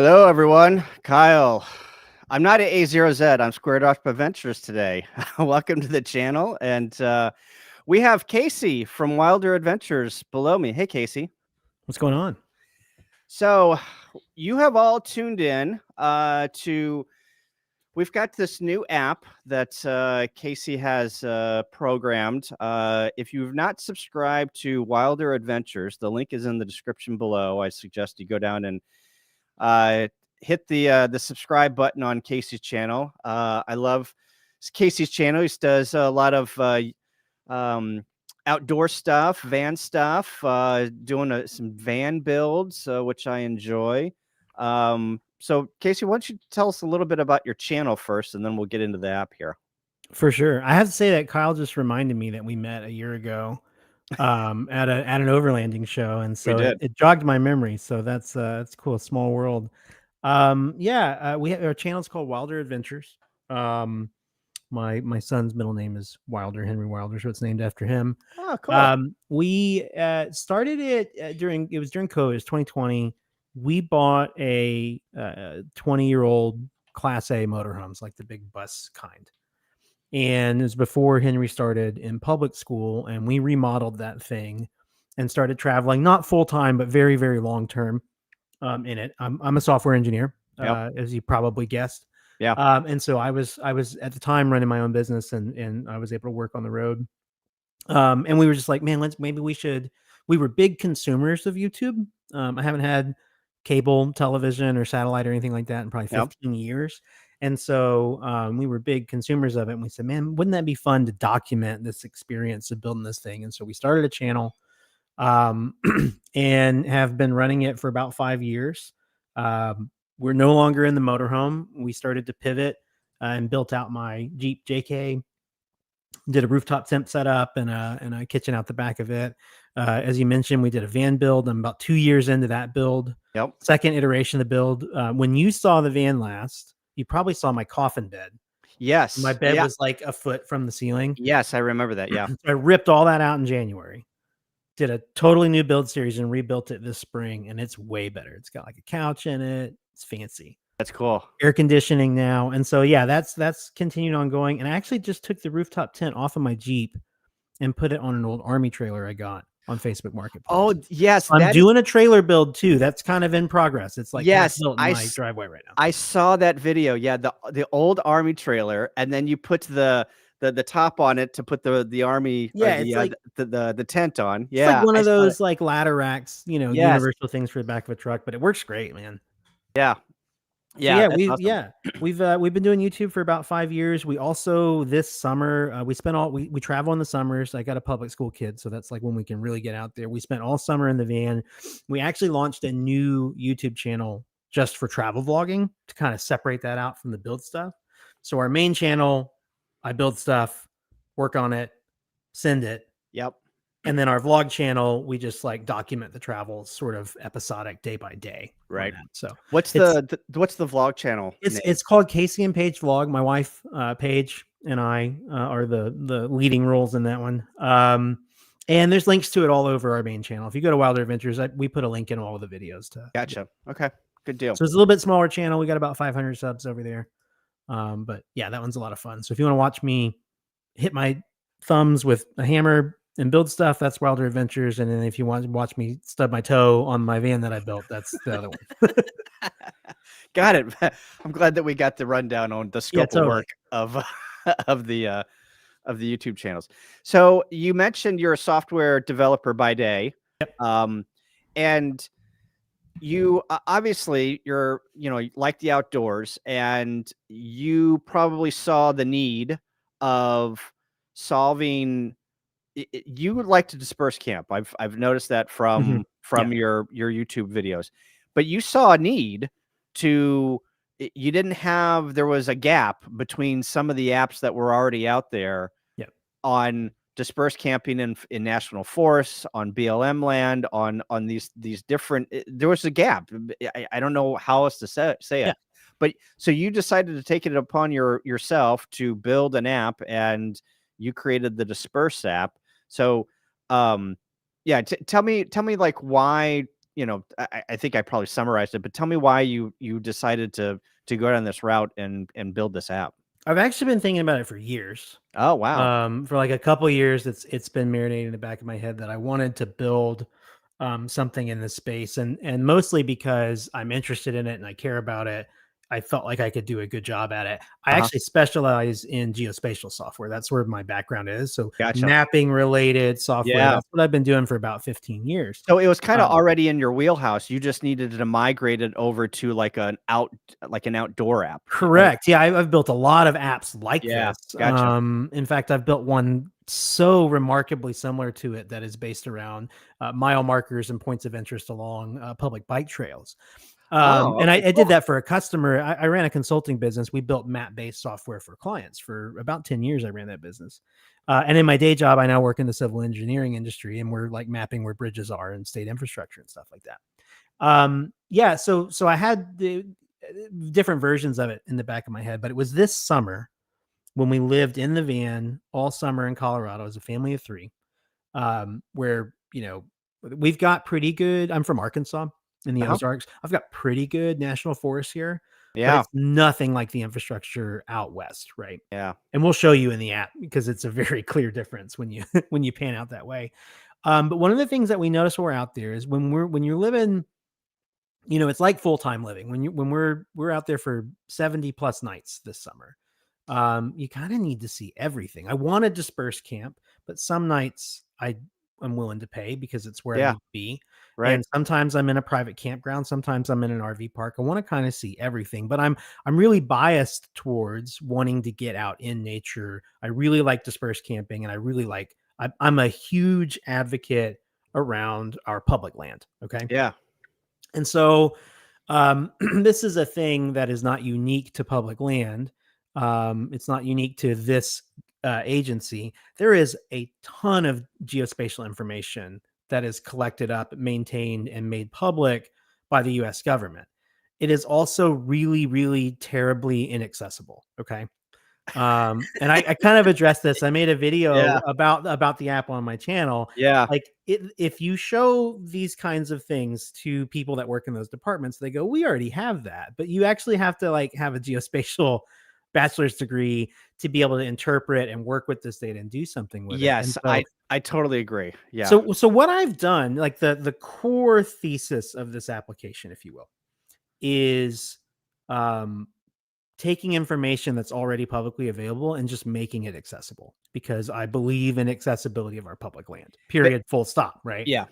Hello, everyone. Kyle. I'm not at A0Z. I'm Squaredrop Adventures today. Welcome to the channel. And we have Casey from Wilder Adventures below me. Hey, Casey. What's going on? So you have all tuned in we've got this new app that Casey has programmed. If you've not subscribed to Wilder Adventures, the link is in the description below. I suggest you go down and hit the subscribe button on Casey's channel. I love Casey's channel. He does a lot of outdoor stuff, van stuff, doing some van builds, which I enjoy. So Casey, why don't you tell us a little bit about your channel first, and then we'll get into the app here. For sure. I have to say that Kyle just reminded me that we met a year ago at an overlanding show, and so it jogged my memory. So that's cool. Small world. We have our channel is called Wilder Adventures. My son's middle name is Wilder, Henry Wilder, so it's named after him. Oh, cool. We started it during COVID. It was 2020. We bought a 20-year-old Class A motorhomes, like the big bus kind. And it was before Henry started in public school, and we remodeled that thing and started traveling, not full time, but very, very long term in it. I'm a software engineer, as you probably guessed. Yeah. And so I was at the time running my own business, and I was able to work on the road. And we were just like, man, we were big consumers of YouTube. I haven't had cable television or satellite or anything like that in probably 15 years. And so we were big consumers of it. And we said, man, wouldn't that be fun to document this experience of building this thing? And so we started a channel and have been running it for about 5 years. We're no longer in the motorhome. We started to pivot and built out my Jeep JK, did a rooftop tent setup and a kitchen out the back of it. As you mentioned, we did a van build. I'm about 2 years into that build. Yep. Second iteration of the build. When you saw the van last, you probably saw my coffin bed. Yes. My bed was like a foot from the ceiling. Yes, I remember that. Yeah. I ripped all that out in January. Did a totally new build series and rebuilt it this spring, and it's way better. It's got like a couch in it. It's fancy. That's cool. Air conditioning now. And so, yeah, that's continued ongoing. And I actually just took the rooftop tent off of my Jeep and put it on an old Army trailer I got on Facebook Marketplace. Oh, yes. I'm doing a trailer build too. That's kind of in progress. It's like built in my driveway right now. I saw that video. Yeah, the old Army trailer, and then you put the top on it to put the Army, the tent on. Yeah, it's like one of those like ladder racks, universal things for the back of a truck, but it works great, man. Yeah. Yeah, we've been doing YouTube for about 5 years. We also this summer we travel in the summers. I got a public school kid, so that's like when we can really get out there. We spent all summer in the van. We actually launched a new YouTube channel just for travel vlogging to kind of separate that out from the build stuff. So our main channel, I build stuff, work on it, send it. Yep. And then our vlog channel, we just like document the travel sort of episodic day by day. Right. So what's the vlog channel? It's called Casey and Paige Vlog. My wife, Paige, and I are the leading roles in that one. And there's links to it all over our main channel. If you go to Wilder Adventures, we put a link in all of the videos to. Gotcha. Okay. Good deal. So it's a little bit smaller channel. We got about 500 subs over there. But yeah, that one's a lot of fun. So if you want to watch me hit my thumbs with a hammer and build stuff, that's Wilder Adventures. And then if you want to watch me stub my toe on my van that I built, that's the other one. Got it. I'm glad that we got the rundown on the scope of work of the YouTube channels. So you mentioned you're a software developer by day. Yep. And you obviously you like the outdoors, and you probably saw the need of solving. You would like to disperse camp. I've noticed that from your YouTube videos, but you saw a need there was a gap between some of the apps that were already out there on dispersed camping in national forests, on BLM land, on these different, there was a gap. I don't know how else to say it, but so you decided to take it upon yourself to build an app, and you created the Dispersed app. So, tell me like why I think I probably summarized it, but tell me why you decided to go down this route and build this app. I've actually been thinking about it for years. Oh, wow. For like a couple years, it's been marinating in the back of my head that I wanted to build something in this space, and mostly because I'm interested in it and I care about it. I felt like I could do a good job at it. I Uh-huh. actually specialize in geospatial software. That's where my background is. So Gotcha. mapping related software. Yeah. That's what I've been doing for about 15 years. So it was kind of Um, already in your wheelhouse. You just needed to migrate it over to like an outdoor app, right? Correct. Yeah, I've built a lot of apps like Yeah. this. Gotcha. In fact, I've built one so remarkably similar to it that is based around mile markers and points of interest along public bike trails. Oh, And okay, I did cool. that for a customer. I ran a consulting business. We built map-based software for clients for about 10 years. I ran that business. And in my day job, I now work in the civil engineering industry, and we're like mapping where bridges are and state infrastructure and stuff like that. Yeah, so I had the different versions of it in the back of my head, but it was this summer when we lived in the van all summer in Colorado as a family of three, where we've got pretty good. I'm from Arkansas in the Uh-huh. Ozarks. I've got pretty good national forests here, but Yeah. it's nothing like the infrastructure out west, right? Yeah. And we'll show you in the app because it's a very clear difference when you when you pan out that way. But one of the things that we notice when we're out there is when you're living, it's like full-time living. When we're out there for 70 plus nights this summer, you kind of need to see everything. I want to disperse camp, but some nights I'm willing to pay because it's where I Yeah. need to be. Right. And sometimes I'm in a private campground, sometimes I'm in an RV park. I want to kind of see everything, but I'm really biased towards wanting to get out in nature. I really like dispersed camping, and I'm a huge advocate around our public land. Okay. Yeah. And so this is a thing that is not unique to public land. It's not unique to this agency. There is a ton of geospatial information that is collected up, maintained, and made public by the US government. It is also really, really terribly inaccessible. Okay. And I kind of addressed this. I made a video Yeah. about the app on my channel. Yeah. Like if you show these kinds of things to people that work in those departments, they go, "We already have that," but you actually have to like have a geospatial bachelor's degree to be able to interpret and work with this data and do something with it. And Yes, I totally agree. Yeah. so what I've done, like the core thesis of this application, if you will, is um taking information that's already publicly available and just making it accessible, because I believe in accessibility of our public land. But Period. Full stop. Right. yeah.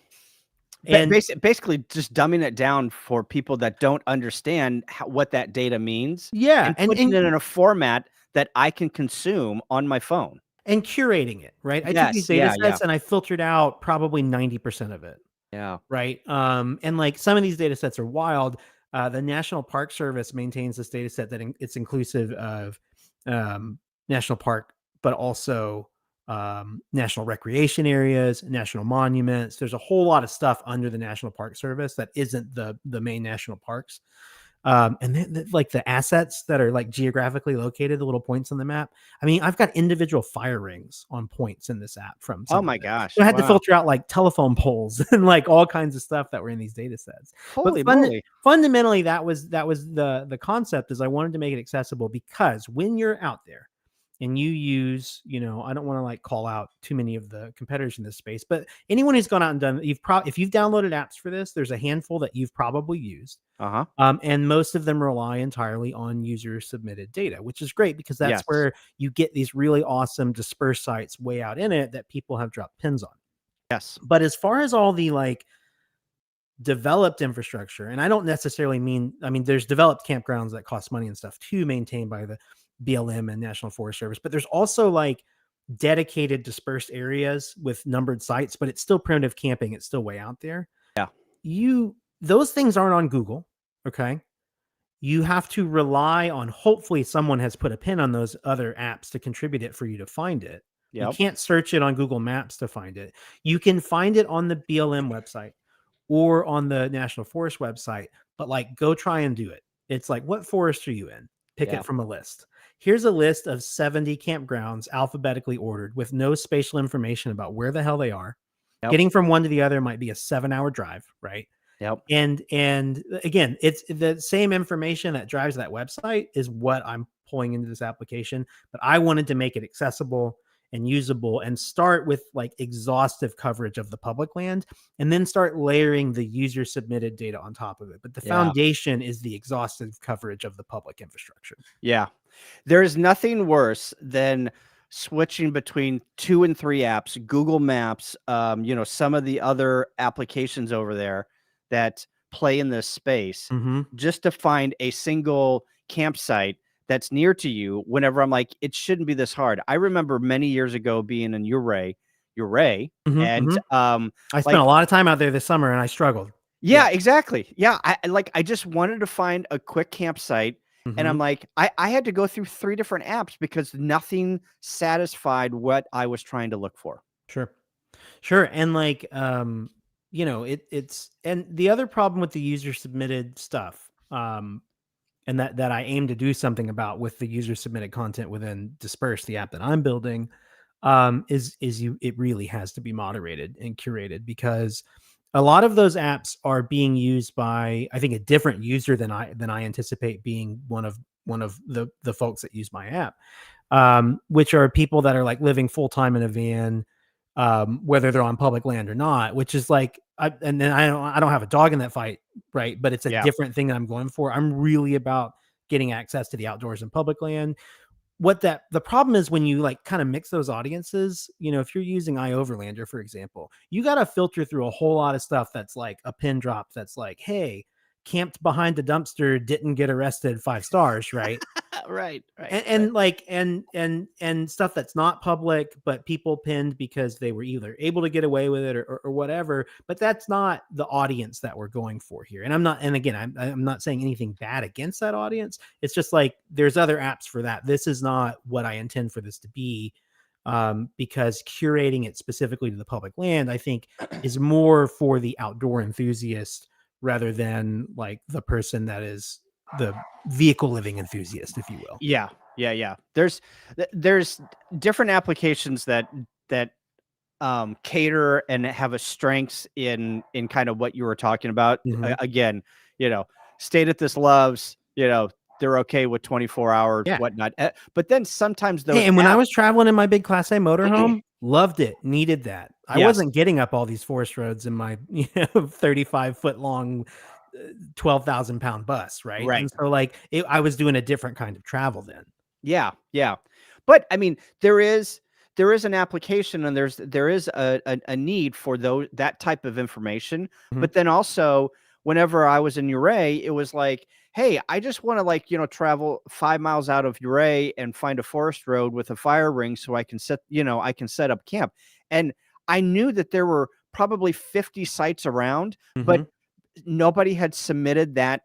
And Basically just dumbing it down for people that don't understand what that data means, yeah, and putting it in a format that I can consume on my phone. and curating it. Right. I took these Yes. data Yeah. Yeah. sets and I filtered out probably 90% of it. Yeah. Right. And like some of these data sets are wild. The National Park Service maintains this data set that it's inclusive of national park, but also national recreation areas, national monuments. There's a whole lot of stuff under the National Park Service that isn't the main national parks. And then like the assets that are like geographically located, the little points on the map. I mean, I've got individual fire rings on points in this app from Oh some of my it. gosh. So I had to Wow. filter out like telephone poles and like all kinds of stuff that were in these data sets. But Holy moly. fundamentally, that was the concept. Is I wanted to make it accessible because when you're out there and you use, I don't want to like call out too many of the competitors in this space, but anyone who's gone out and done, if you've downloaded apps for this, there's a handful that you've probably used. Uh-huh. And most of them rely entirely on user submitted data, which is great because that's Yes. where you get these really awesome dispersed sites way out in it that people have dropped pins on. Yes. But as far as all the like developed infrastructure, and I don't necessarily mean, there's developed campgrounds that cost money and stuff too, maintained by the BLM and National Forest Service, but there's also like dedicated dispersed areas with numbered sites, but it's still primitive camping. It's still way out there. Yeah. Those things aren't on Google. Okay. You have to rely on, hopefully someone has put a pin on those other apps to contribute it for you to find it. You Yep. can't search it on Google Maps to find it. You can find it on the BLM website or on the National Forest website, but like go try and do it. It's like, what forest are you in? Pick Yeah. it from a list. Here's a list of 70 campgrounds alphabetically ordered with no spatial information about where the hell they are. Yep. Getting from one to the other might be a 7-hour drive, right? Yep. And again, it's the same information that drives that website is what I'm pulling into this application, but I wanted to make it accessible and usable and start with like exhaustive coverage of the public land and then start layering the user submitted data on top of it. But the foundation is the exhaustive coverage of the public infrastructure. Yeah. There's nothing worse than switching between 2 and 3 apps, Google Maps, you know, some of the other applications over there that play in this space, just to find a single campsite that's near to you. Whenever I'm like, it shouldn't be this hard. I remember many years ago being in Uray, and I spent like, a lot of time out there this summer and I struggled. yeah, exactly. Yeah, I just wanted to find a quick campsite, and I'm like, I had to go through 3 different apps because nothing satisfied what I was trying to look for. Sure. And like, you know, it's and the other problem with the user submitted stuff, and that I aim to do something about with the user submitted content within Dispersed, the app that I'm building, is it really has to be moderated and curated, because a lot of those apps are being used by, I think, a different user than I anticipate being one of the folks that use my app, which are people that are like living full time in a van, whether they're on public land or not, which is like, and then I don't have a dog in that fight, right? But it's a different thing that I'm going for. I'm really about getting access to the outdoors and public land. The problem is when you like kind of mix those audiences, you know, if you're using iOverlander, for example, you got to filter through a whole lot of stuff that's like a pin drop that's like, hey, camped behind a dumpster, didn't get arrested, 5 stars, right? Right. And like and stuff that's not public, but people pinned because they were either able to get away with it or whatever. But that's not the audience that we're going for here. And I'm not saying anything bad against that audience. It's just like there's other apps for that. This is not what I intend for this to be, because curating it specifically to the public land, I think, is more for the outdoor enthusiast rather than like the person that is the vehicle living enthusiast, if you will. Yeah. There's different applications that cater and have a strengths in kind of what you were talking about. Again, you know, State at This Loves, you know, they're okay with 24 hours, whatnot. But then sometimes those and when I was traveling in my big Class A motorhome, loved it, needed that. I wasn't getting up all these forest roads in my 35-foot long 12,000 pound bus, right? And so like I was doing a different kind of travel then. Yeah. But I mean, there is an application, and there is a need for that type of information. But then also, whenever I was in Uray, it was like, hey, I just want to, like, you know, travel 5 miles out of Uray and find a forest road with a fire ring so I can set up camp. And I knew that there were probably 50 sites around, but nobody had submitted that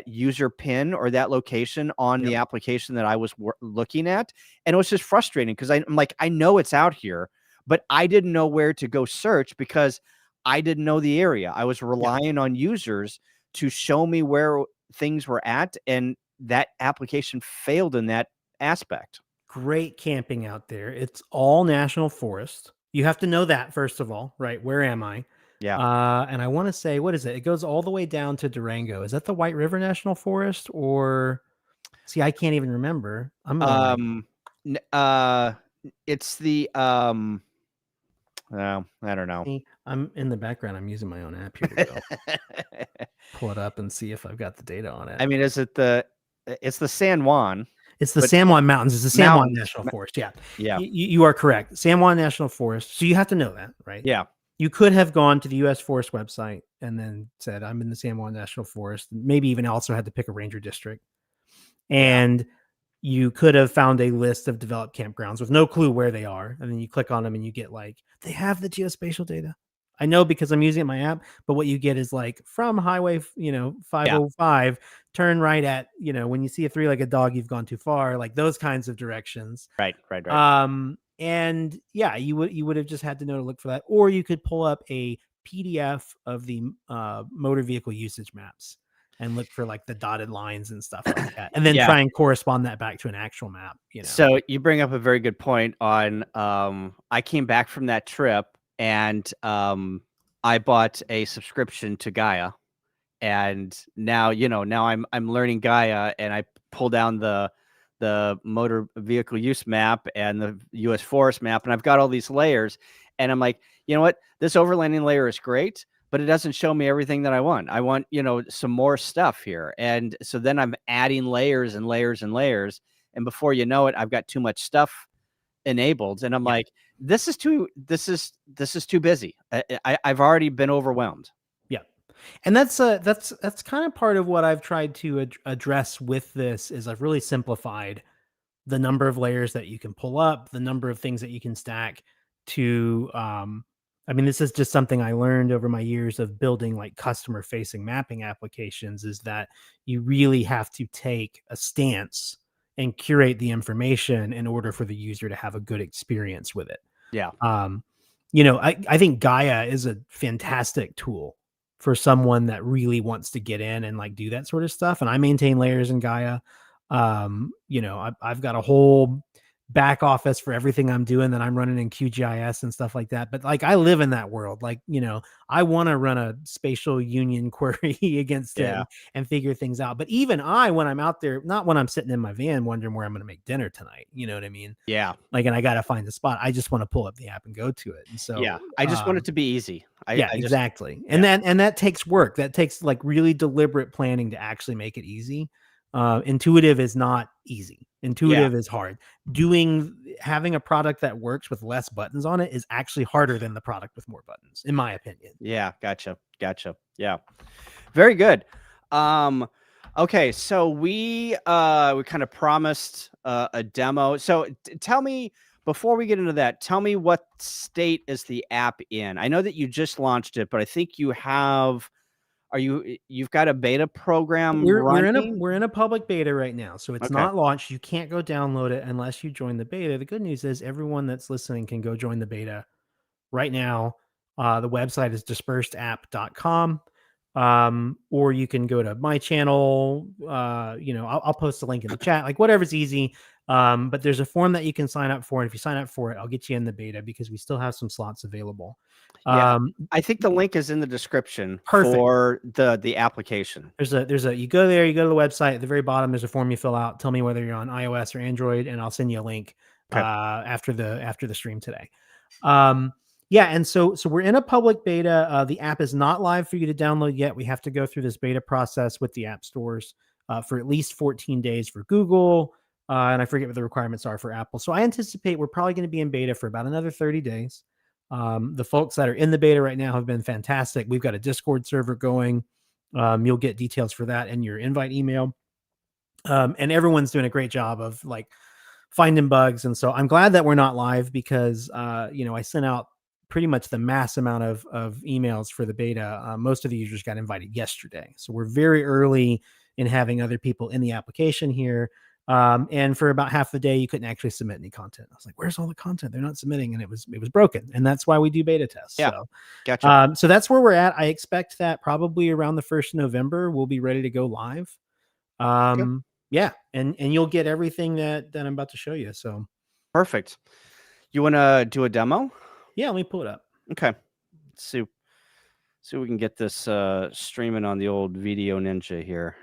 user pin or that location on the application that I was looking at. And it was just frustrating because I'm like, I know it's out here, but I didn't know where to go search because I didn't know the area. I was relying on users to show me where things were at, and that application failed in that aspect. Great camping out there. It's all national forest. You have to know that, first of all, right? Where am I? Yeah. And I want to say, what is it? It goes all the way down to Durango. Is that the White River National Forest, or see, I can't even remember. It's the I don't know. See, I'm in the background. I'm using my own app here to go pull it up and see if I've got the data on it. I mean, it's the San Juan. It's the San Juan Mountains. It's the San Juan National Forest. Yeah. You are correct. San Juan National Forest. So you have to know that, right? Yeah. You could have gone to the U.S. Forest website and then said, I'm in the San Juan National Forest. Maybe even also had to pick a ranger district. And you could have found a list of developed campgrounds with no clue where they are. And then you click on them and you get like, they have the geospatial data. I know because I'm using my app, but what you get is like from highway, 505, turn right at, when you see a 3-legged dog, you've gone too far, like those kinds of directions. Right. And yeah, you would have just had to know to look for that, or you could pull up a PDF of the motor vehicle usage maps and look for like the dotted lines and stuff like that, and then try and correspond that back to an actual map. So you bring up a very good point on. I came back from that trip and I bought a subscription to Gaia, And now, now I'm learning Gaia, and I pull down the motor vehicle use map and the US forest map, and I've got all these layers, and I'm like, you know what? This overlanding layer is great, but it doesn't show me everything that I want. I want, some more stuff here. And so then I'm adding layers and layers and layers, and before you know it, I've got too much stuff enabled, and I'm Yeah. like, this is too busy. I've already been overwhelmed. Yeah. And that's kind of part of what I've tried to address with this is I've really simplified the number of layers that you can pull up, the number of things that you can stack to I mean, this is just something I learned over my years of building like customer facing mapping applications, is that you really have to take a stance and curate the information in order for the user to have a good experience with it. Yeah. Um, I think Gaia is a fantastic tool for someone that really wants to get in and like do that sort of stuff. And I maintain layers in Gaia. I've got a whole back office for everything I'm doing that I'm running in QGIS and stuff like that. But like, I live in that world. Like, I want to run a spatial union query against it and figure things out. But even when I'm out there, not when I'm sitting in my van wondering where I'm going to make dinner tonight, you know what I mean? Yeah. Like, and I got to find the spot. I just want to pull up the app and go to it. And so, Yeah. I just want it to be easy. Exactly. And that takes work. That takes like really deliberate planning to actually make it easy. Intuitive is not easy. Intuitive is hard. Having a product that works with less buttons on it is actually harder than the product with more buttons, in my opinion. Yeah. Gotcha. Yeah. Very good. Okay. So we kind of promised a demo. So tell me, before we get into that, tell me what state is the app in? I know that you just launched it, but I think you've got a beta program running? We're in a public beta right now, so it's Okay. not launched. You can't go download it unless you join the beta. The good news is everyone that's listening can go join the beta right now. The website is dispersedapp.com. Or you can go to my channel. I'll post a link in the chat, like whatever's easy. But there's a form that you can sign up for. And if you sign up for it, I'll get you in the beta because we still have some slots available. Yeah. I think the link is in the description for the application. You go there, you go to the website, at the very bottom, there's a form you fill out. Tell me whether you're on iOS or Android, and I'll send you a link after the stream today. And so we're in a public beta. The app is not live for you to download yet. We have to go through this beta process with the app stores for at least 14 days for Google. And I forget what the requirements are for Apple. So I anticipate we're probably going to be in beta for about another 30 days. The folks that are in the beta right now have been fantastic. We've got a Discord server going. You'll get details for that in your invite email. And everyone's doing a great job of like finding bugs. And so I'm glad that we're not live because, I sent out pretty much the mass amount of emails for the beta. Most of the users got invited yesterday. So we're very early in having other people in the application here. And for about half the day, you couldn't actually submit any content. I was like, where's all the content? They're not submitting. And it was broken. And that's why we do beta tests. Yeah. So, Gotcha. So that's where we're at. I expect that probably around the 1st of November, we'll be ready to go live. Yeah. And you'll get everything that I'm about to show you. So perfect. You want to do a demo? Yeah. Let me pull it up. Okay. Let's see if we can get this streaming on the old Video Ninja here.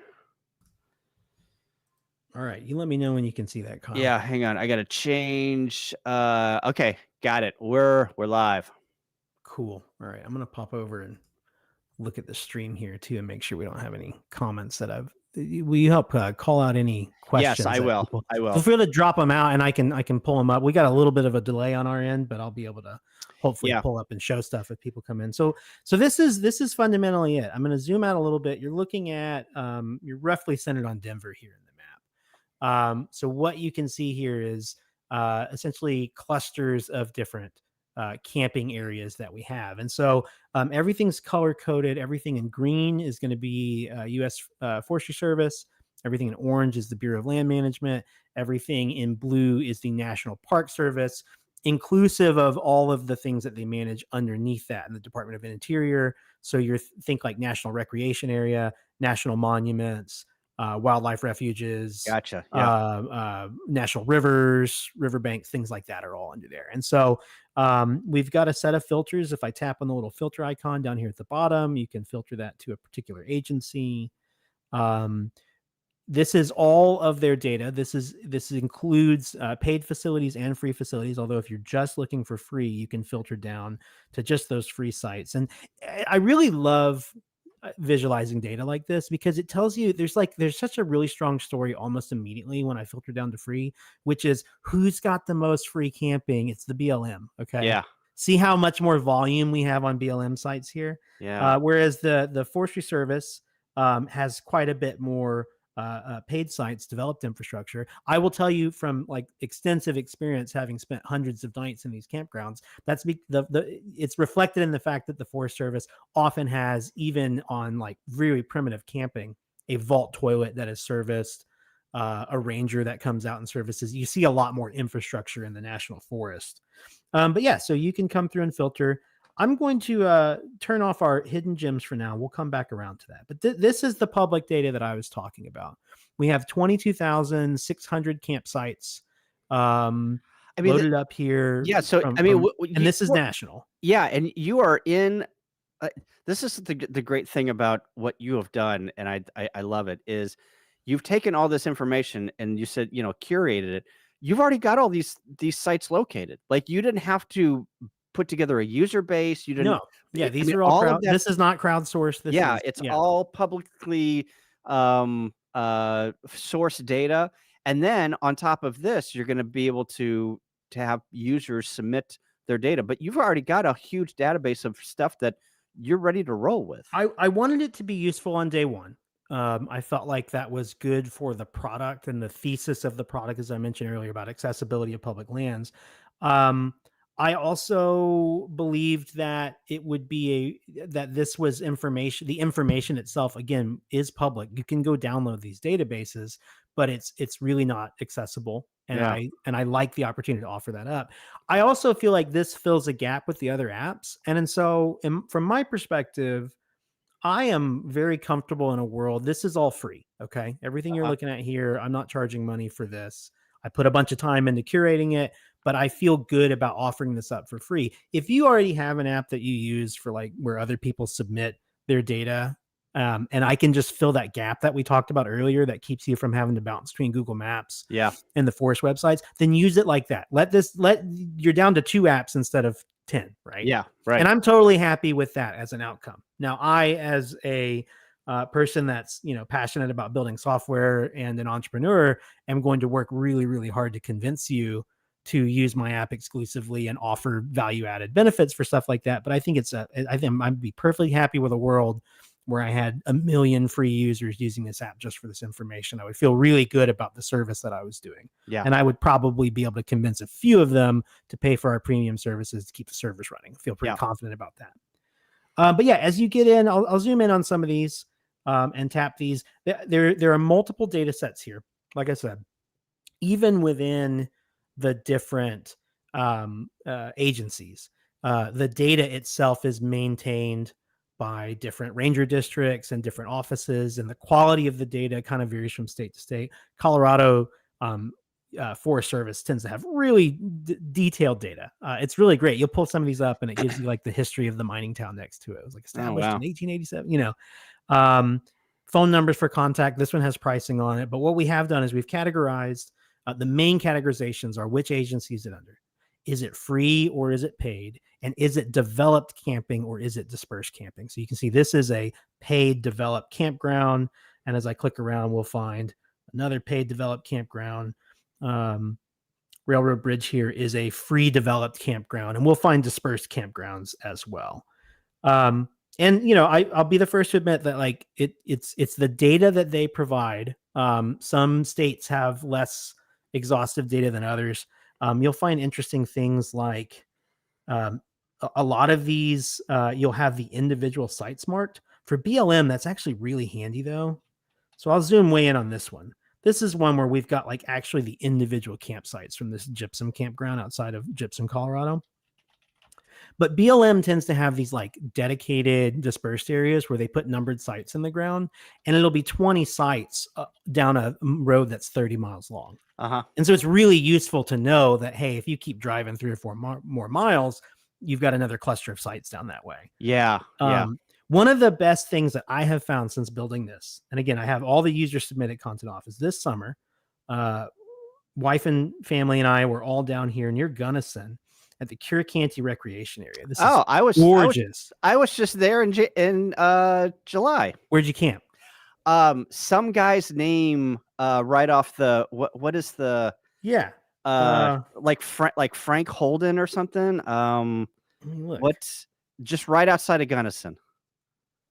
All right. You let me know when you can see that, Kyle. Yeah, hang on. I got to change. Okay, got it. We're live. Cool. All right. I'm going to pop over and look at the stream here too and make sure we don't have any comments that will you help call out any questions? Yes, I will. I will. Feel free to drop them out and I can pull them up. We got a little bit of a delay on our end, but I'll be able to hopefully pull up and show stuff if people come in. So this is fundamentally it. I'm going to zoom out a little bit. You're looking at, you're roughly centered on Denver here in the map. So what you can see here is essentially clusters of different camping areas that we have. And so everything's color coded. Everything in green is going to be U.S. Forestry Service. Everything in orange is the Bureau of Land Management. Everything in blue is the National Park Service, inclusive of all of the things that they manage underneath that in the Department of Interior. So think like National Recreation Area, National Monuments, wildlife refuges, Gotcha. Yeah. national rivers, riverbanks, things like that are all under there. And so we've got a set of filters. If I tap on the little filter icon down here at the bottom, you can filter that to a particular agency. This is all of their data. This includes paid facilities and free facilities. Although if you're just looking for free, you can filter down to just those free sites. And I really love visualizing data like this because it tells you there's such a really strong story almost immediately when I filter down to free, which is who's got the most free camping. It's the BLM. Okay. Yeah. See how much more volume we have on BLM sites here. Yeah. Whereas the Forestry Service has quite a bit more paid sites, developed infrastructure. I will tell you from like extensive experience, having spent hundreds of nights in these campgrounds, that's it's reflected in the fact that the Forest Service often has, even on like really primitive camping, a vault toilet that is serviced, a ranger that comes out and services. You see a lot more infrastructure in the national forest. But yeah, so you can come through and filter. I'm going to turn off our hidden gems for now. We'll come back around to that. But this is the public data that I was talking about. We have 22,600 campsites loaded up here. Yeah. So, and this is national. Yeah. And you are in, this is the great thing about what you have done. And I love it is you've taken all this information and you said, curated it. You've already got all these sites located. Like you didn't have to put together a user base. You didn't. No. Yeah. These are all crowd. This is not crowdsourced. It's all publicly source data. And then on top of this, you're going to be able to have users submit their data, but you've already got a huge database of stuff that you're ready to roll with. I wanted it to be useful on day one. I felt like that was good for the product and the thesis of the product, as I mentioned earlier, about accessibility of public lands. I also believed that it would be that this was information. The information itself, again, is public. You can go download these databases, but it's really not accessible. And I like the opportunity to offer that up. I also feel like this fills a gap with the other apps. And so from my perspective, I am very comfortable in a world. This is all free. Okay. Everything you're looking at here, I'm not charging money for this. I put a bunch of time into curating it, but I feel good about offering this up for free. If you already have an app that you use for like where other people submit their data, and I can just fill that gap that we talked about earlier that keeps you from having to bounce between Google Maps and the forest websites, then use it like that. You're down to 2 apps instead of 10, right? Yeah, right. And I'm totally happy with that as an outcome. Now, I, as a person that's passionate about building software and an entrepreneur, am going to work really, really hard to convince you to use my app exclusively and offer value-added benefits for stuff like that. But I think I'd be perfectly happy with a world where I had 1 million free users using this app just for this information. I would feel really good about the service that I was doing. Yeah. And I would probably be able to convince a few of them to pay for our premium services to keep the servers running. I feel pretty confident about that. But yeah, as you get in, I'll zoom in on some of these and tap these. There are multiple data sets here. Like I said, even within the different agencies, the data itself is maintained by different ranger districts and different offices, and the quality of the data kind of varies from state to state. Colorado Forest Service tends to have really detailed data. It's really great. You'll pull some of these up and it gives you like the history of the mining town next to it. It was like established in 1887, phone numbers for contact. This one has pricing on it, but what we have done is we've categorized the main categorizations are which agency is it under? Is it free or is it paid? And is it developed camping or is it dispersed camping? So you can see this is a paid developed campground. And as I click around, we'll find another paid developed campground. Railroad Bridge here is a free developed campground, and we'll find dispersed campgrounds as well. And I'll be the first to admit that like it's the data that they provide. Some states have less exhaustive data than others. You'll find interesting things like a lot of these, you'll have the individual sites marked. For BLM, that's actually really handy though. So I'll zoom way in on this one. This is one where we've got like actually the individual campsites from this gypsum campground outside of Gypsum, Colorado. But BLM tends to have these like dedicated dispersed areas where they put numbered sites in the ground, and it'll be 20 sites down a road that's 30 miles long. And so it's really useful to know that, hey, if you keep driving 3 or 4 more miles, you've got another cluster of sites down that way. Yeah. One of the best things that I have found since building this, and again, I have all the user submitted content off, is this summer, wife and family and I were all down here near Gunnison at the Curacanty Recreation Area. This is gorgeous. I was just there in July. Where'd you camp? Some guy's name right off the what is the like Frank Holden or something. What's just right outside of Gunnison?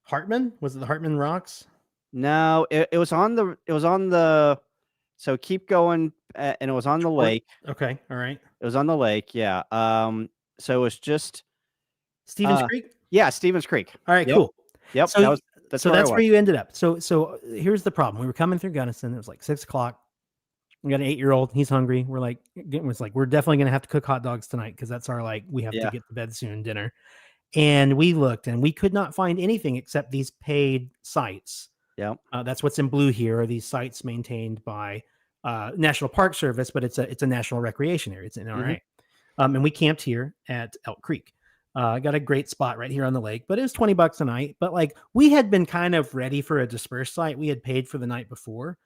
Hartman? Was it the Hartman Rocks? No, it was on the so keep going, and it was on the lake. Okay, all right. It was on the lake, yeah. So it was just Stevens Creek? Yeah, Stevens Creek. All right, cool. Yep. So that's where you ended up. So here's the problem. We were coming through Gunnison. It was like 6 o'clock. We got an 8-year-old. He's hungry. We're definitely going to have to cook hot dogs tonight because that's our we have to get to bed soon dinner. And we looked and we could not find anything except these paid sites. Yeah. That's what's in blue here are these sites maintained by National Park Service, but it's a national recreation area. It's an NRA. And we camped here at Elk Creek. Got a great spot right here on the lake, but it was $20 a night. But we had been kind of ready for a dispersed site. We had paid for the night before,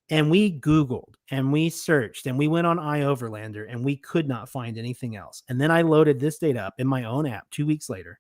and we Googled and we searched and we went on iOverlander and we could not find anything else. And then I loaded this data up in my own app 2 weeks later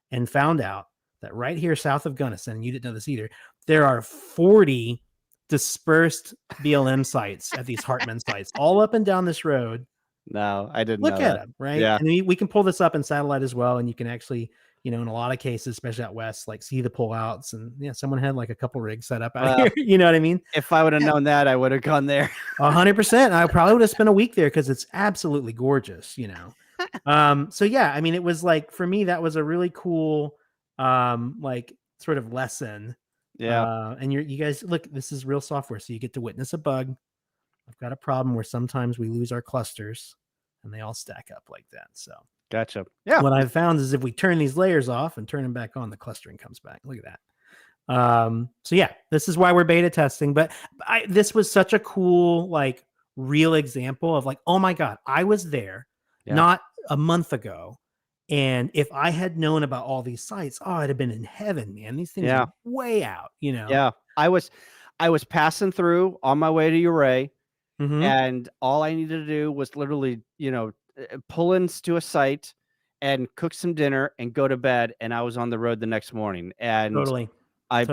and found out that right here south of Gunnison, and you didn't know this either, there are 40 dispersed BLM sites at these Hartman sites all up and down this road. No, I didn't look at them, right? Yeah. And we can pull this up in satellite as well. And you can actually, in a lot of cases, especially out west, see the pullouts. And yeah, someone had a couple rigs set up out here. You know what I mean? If I would have known that, I would have gone there. 100%. I probably would have spent a week there because it's absolutely gorgeous, So yeah, I mean, it was for me, that was a really cool, sort of lesson. Yeah. And you guys, look, this is real software. So you get to witness a bug. I've got a problem where sometimes we lose our clusters and they all stack up like that. So gotcha. Yeah. What I've found is if we turn these layers off and turn them back on, the clustering comes back. Look at that. So yeah, this is why we're beta testing, but this was such a cool, real example of oh my God, I was there not a month ago. And if I had known about all these sites, I'd have been in heaven, man. These things are way out, Yeah. I was passing through on my way to Uray. And all I needed to do was literally, pull into a site and cook some dinner and go to bed. And I was on the road the next morning. And I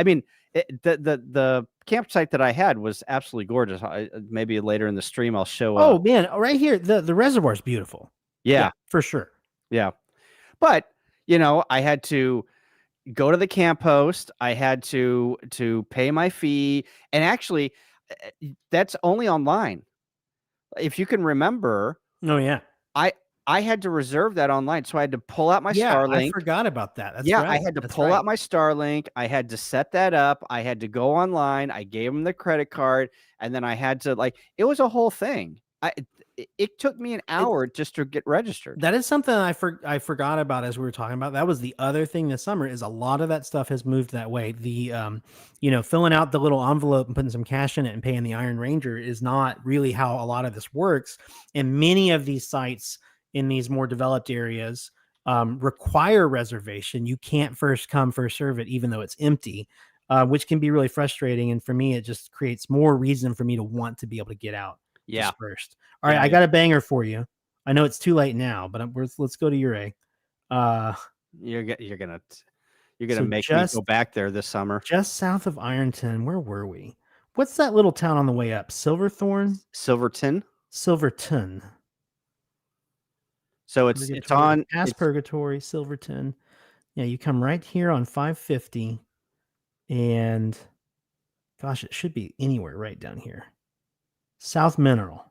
mean, the campsite that I had was absolutely gorgeous. Maybe later in the stream, I'll show. Oh man, right here, the reservoir is beautiful. Yeah, for sure. Yeah. But, I had to go to the camp host. I had to pay my fee. And actually, that's only online. If you can remember. Oh yeah. I had to reserve that online. So I had to pull out my Starlink. I forgot about that. That's right. I had to pull out my Starlink. I had to set that up. I had to go online. I gave them the credit card. And then I had to it was a whole thing. It took me an hour just to get registered. That is something I forgot about as we were talking about. That was the other thing this summer is a lot of that stuff has moved that way. The, filling out the little envelope and putting some cash in it and paying the Iron Ranger is not really how a lot of this works. And many of these sites in these more developed areas require reservation. You can't first come, first serve it, even though it's empty, which can be really frustrating. And for me, it just creates more reason for me to want to be able to get out. Yeah. Dispersed. All right, I got a banger for you. I know it's too late now, but let's go to Uray. You're gonna make me go back there this summer. Just south of Ironton. Where were we? What's that little town on the way up? Silverton. So it's on past Purgatory, Silverton. Yeah, you come right here on 550, and gosh, it should be anywhere right down here. South Mineral.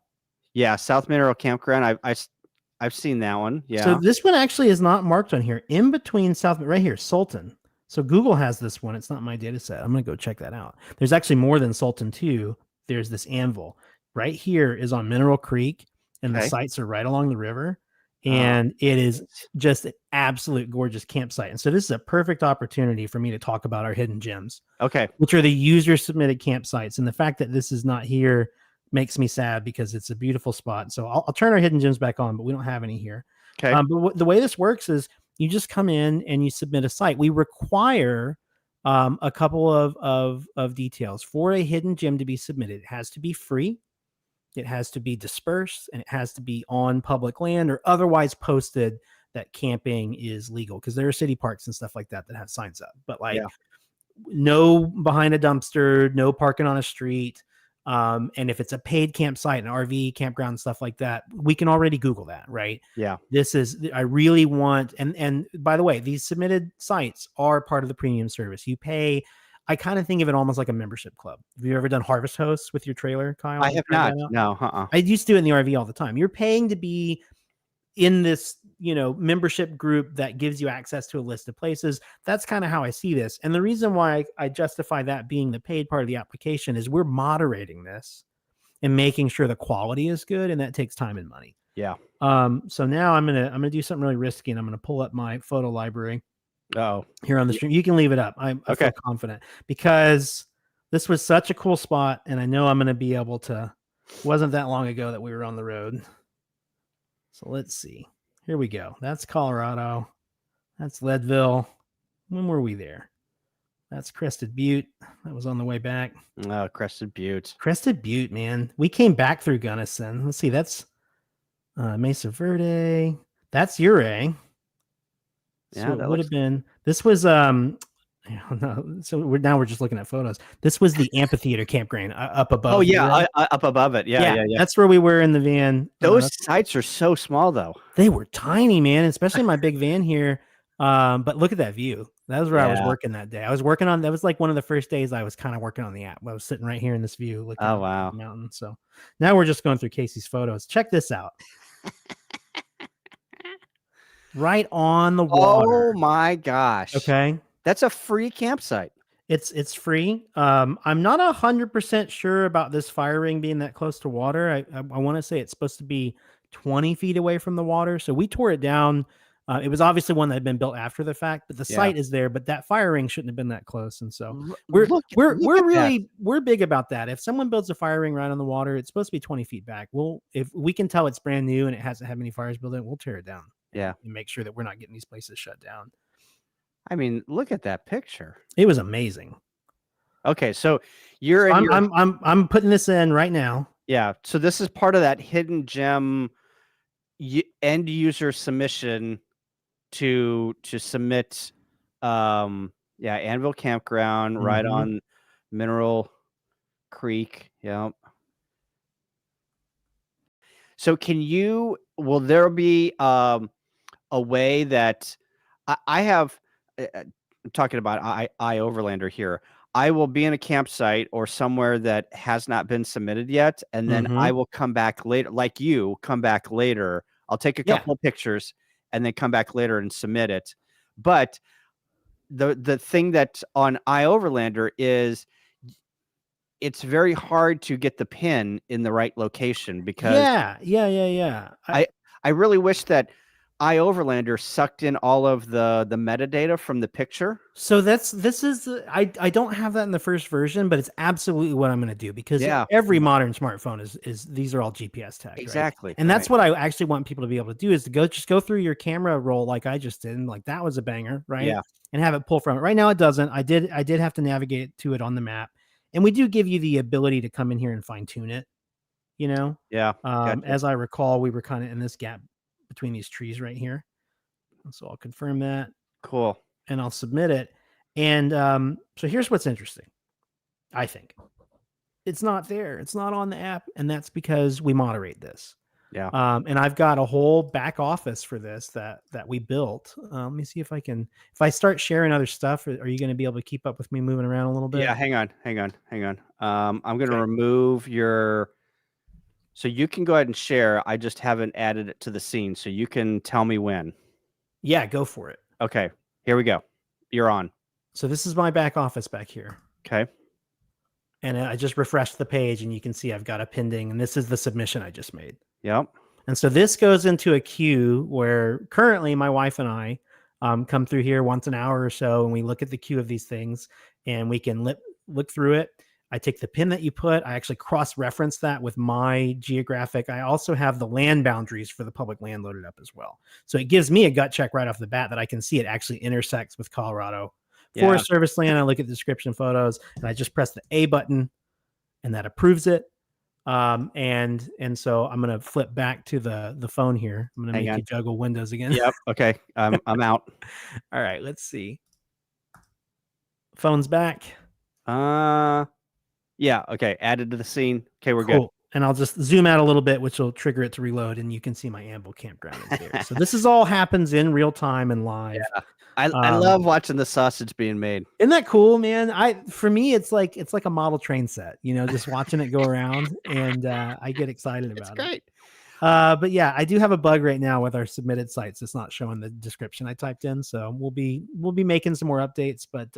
Yeah, South Mineral Campground. I've seen that one. Yeah. So this one actually is not marked on here. In between right here, Sultan. So Google has this one. It's not my data set. I'm going to go check that out. There's actually more than Sultan 2. There's this Anvil. Right here is on Mineral Creek, and the sites are right along the river. and it is nice. just an absolute gorgeous campsite. And so this is a perfect opportunity for me to talk about our hidden gems, Okay. which are the user submitted campsites. And the fact that this is not here makes me sad because it's a beautiful spot. So I'll turn our hidden gems back on, but we don't have any here. Okay. But the way this works is you just come in and you submit a site. We require a couple of details for a hidden gem to be submitted. It has to be free. It has to be dispersed, and it has to be on public land or otherwise posted that camping is legal, because there are city parks and stuff like that that have signs up. But like no behind a dumpster, no parking on a street. And if it's a paid campsite, an RV campground, stuff like that, we can already Google that, right? Yeah. This is, I really want, and by the way, these submitted sites are part of the premium service. You pay, I kind of think of it almost like a membership club. Have you ever done Harvest Hosts with your trailer, Kyle? I have not. No. I used to do it in the RV all the time. You're paying to be in this, membership group that gives you access to a list of places. That's kind of how I see this. And the reason why I justify that being the paid part of the application is we're moderating this and making sure the quality is good, and that takes time and money. Yeah. So now I'm gonna do something really risky, and I'm gonna pull up my photo library here on the stream. You can leave it up. I feel confident because this was such a cool spot, and I know I'm gonna be able to. It wasn't that long ago that we were on the road. So let's see. Here we go. That's Colorado. That's Leadville. When were we there? That's Crested Butte. That was on the way back. Oh, Crested Butte. Crested Butte, man. We came back through Gunnison. Let's see. That's Mesa Verde. That's Ouray. So Yeah, it would have been. This was no. So we're just looking at photos. This was the amphitheater campground up above. Oh yeah, up above it. Yeah. That's where we were in the van. Those sites are so small, though. They were tiny, man. Especially my big van here. But look at that view. That was where I was working that day. I was working on. That was like one of the first days I was kind of working on the app. I was sitting right here in this view, looking at the mountain. So now we're just going through Casey's photos. Check this out. Right on the water. Oh my gosh. Okay. That's a free campsite. It's free. I'm not 100% sure about this fire ring being that close to water. I want to say it's supposed to be 20 feet away from the water. So we tore it down. It was obviously one that had been built after the fact, but the site is there. But that fire ring shouldn't have been that close. And so we're big about that. If someone builds a fire ring right on the water, it's supposed to be 20 feet back. If we can tell it's brand new and it hasn't had many fires built in, we'll tear it down. Yeah, and make sure that we're not getting these places shut down. I mean, look at that picture. It was amazing. Okay, so I'm putting this in right now. Yeah, so this is part of that hidden gem end user submission to submit. Anvil Campground right on Mineral Creek. Yeah. So will there be a way that I have? I'm talking about overlander here. I will be in a campsite or somewhere that has not been submitted yet, and then I will come back later, like you come back later. I'll take a couple of pictures and then come back later and submit it. But the thing that on iOverlander is it's very hard to get the pin in the right location because I really wish that iOverlander sucked in all of the metadata from the picture. So I don't have that in the first version, but it's absolutely what I'm going to do because every modern smartphone is these are all GPS tagged. Exactly. Right? And that's what I actually want people to be able to do is to go through your camera roll like I just did. And like that was a banger, right? Yeah. And have it pull from it. Right now it doesn't. I did have to navigate to it on the map. And we do give you the ability to come in here and fine tune it, Yeah. Gotcha. As I recall, we were kind of in this gap between these trees right here. So I'll confirm that. Cool. And I'll submit it. And so here's what's interesting. I think it's not there. It's not on the app. And that's because we moderate this. Yeah. And I've got a whole back office for this that we built. Let me see if I start sharing other stuff, are you going to be able to keep up with me moving around a little bit? Yeah. Hang on. I'm going to remove so you can go ahead and share. I just haven't added it to the scene. So you can tell me when. Yeah, go for it. Okay. Here we go. You're on. So this is my back office back here. Okay. And I just refreshed the page and you can see I've got a pending and this is the submission I just made. Yep. And so this goes into a queue where currently my wife and I come through here once an hour or so, and we look at the queue of these things, and we can look through it. I take the pin that you put. I actually cross-reference that with my geographic. I also have the land boundaries for the public land loaded up as well. So it gives me a gut check right off the bat that I can see it actually intersects with Colorado Forest Service land. I look at the description photos, and I just press the A button, and that approves it. And so I'm going to flip back to the phone here. I'm going to make you juggle windows again. Yep. Okay. I'm out. All right. Let's see. Phone's back. Yeah. Okay. Added to the scene. Okay. We're cool. Good. And I'll just zoom out a little bit, which will trigger it to reload, and you can see my Amble campground in there. So this is all happens in real time and live. Yeah. I love watching the sausage being made. Isn't that cool, man? For me, it's like a model train set, just watching it go around, and I get excited about it. It's great. But yeah, I do have a bug right now with our submitted sites. It's not showing the description I typed in. So we'll be making some more updates. But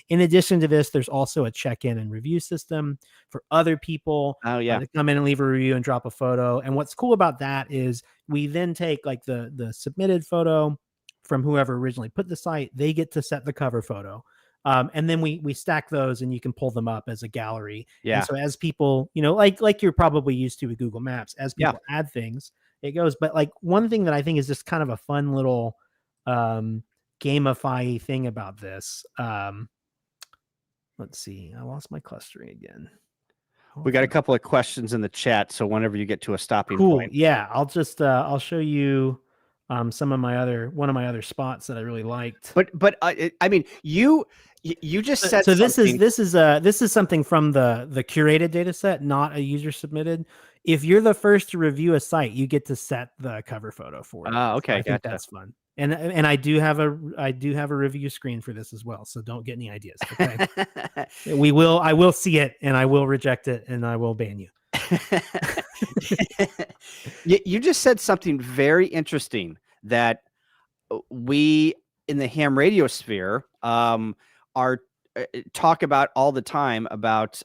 in addition to this, there's also a check-in and review system for other people to come in and leave a review and drop a photo. And what's cool about that is we then take like the submitted photo from whoever originally put the site. They get to set the cover photo. And then we stack those, and you can pull them up as a gallery. Yeah. And so as people, like you're probably used to with Google Maps, as people add things, it goes. But like one thing that I think is just kind of a fun little gamify thing about this. Let's see. I lost my clustering again. We got a couple of questions in the chat, so whenever you get to a stopping point. Yeah, I'll just I'll show you one of my other spots that I really liked. But I mean, you just said so. This is something from the curated data set, not a user submitted. If you're the first to review a site, you get to set the cover photo for it. Oh, okay, so I think that's fun. And I do have a review screen for this as well. So don't get any ideas. Okay, I will see it, and I will reject it, and I will ban you. You just said something very interesting that we in the ham radio sphere are talk about all the time about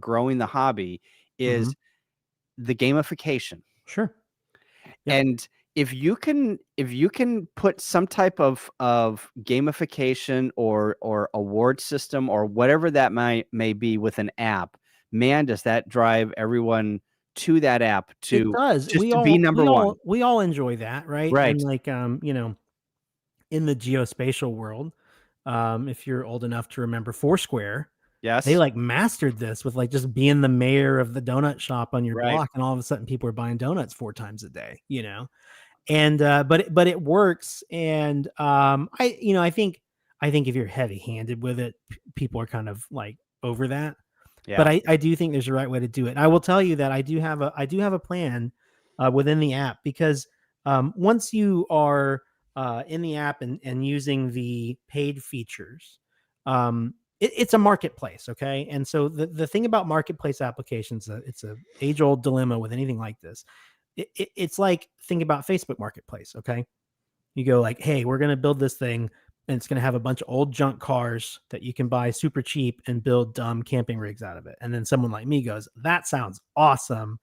growing the hobby is the gamification. Sure. Yep. And if you can put some type of gamification or award system or whatever that may be with an app, man, does that drive everyone to that app to be number one. We all enjoy that, right? Right. And like in the geospatial world, if you're old enough to remember Foursquare, yes, they like mastered this with like just being the mayor of the donut shop on your block, and all of a sudden people are buying donuts 4 times a day, and but it works. And I think if you're heavy-handed with it, people are kind of like over that. Yeah. But I do think there's a right way to do it. And I will tell you that I do have a plan within the app, because once you are in the app and using the paid features, it's a marketplace. Okay. And so the thing about marketplace applications, it's a age-old dilemma with anything like this. It's like, think about Facebook Marketplace. Okay. You go like, hey, we're going to build this thing, and it's going to have a bunch of old junk cars that you can buy super cheap and build dumb camping rigs out of it. And then someone like me goes, that sounds awesome,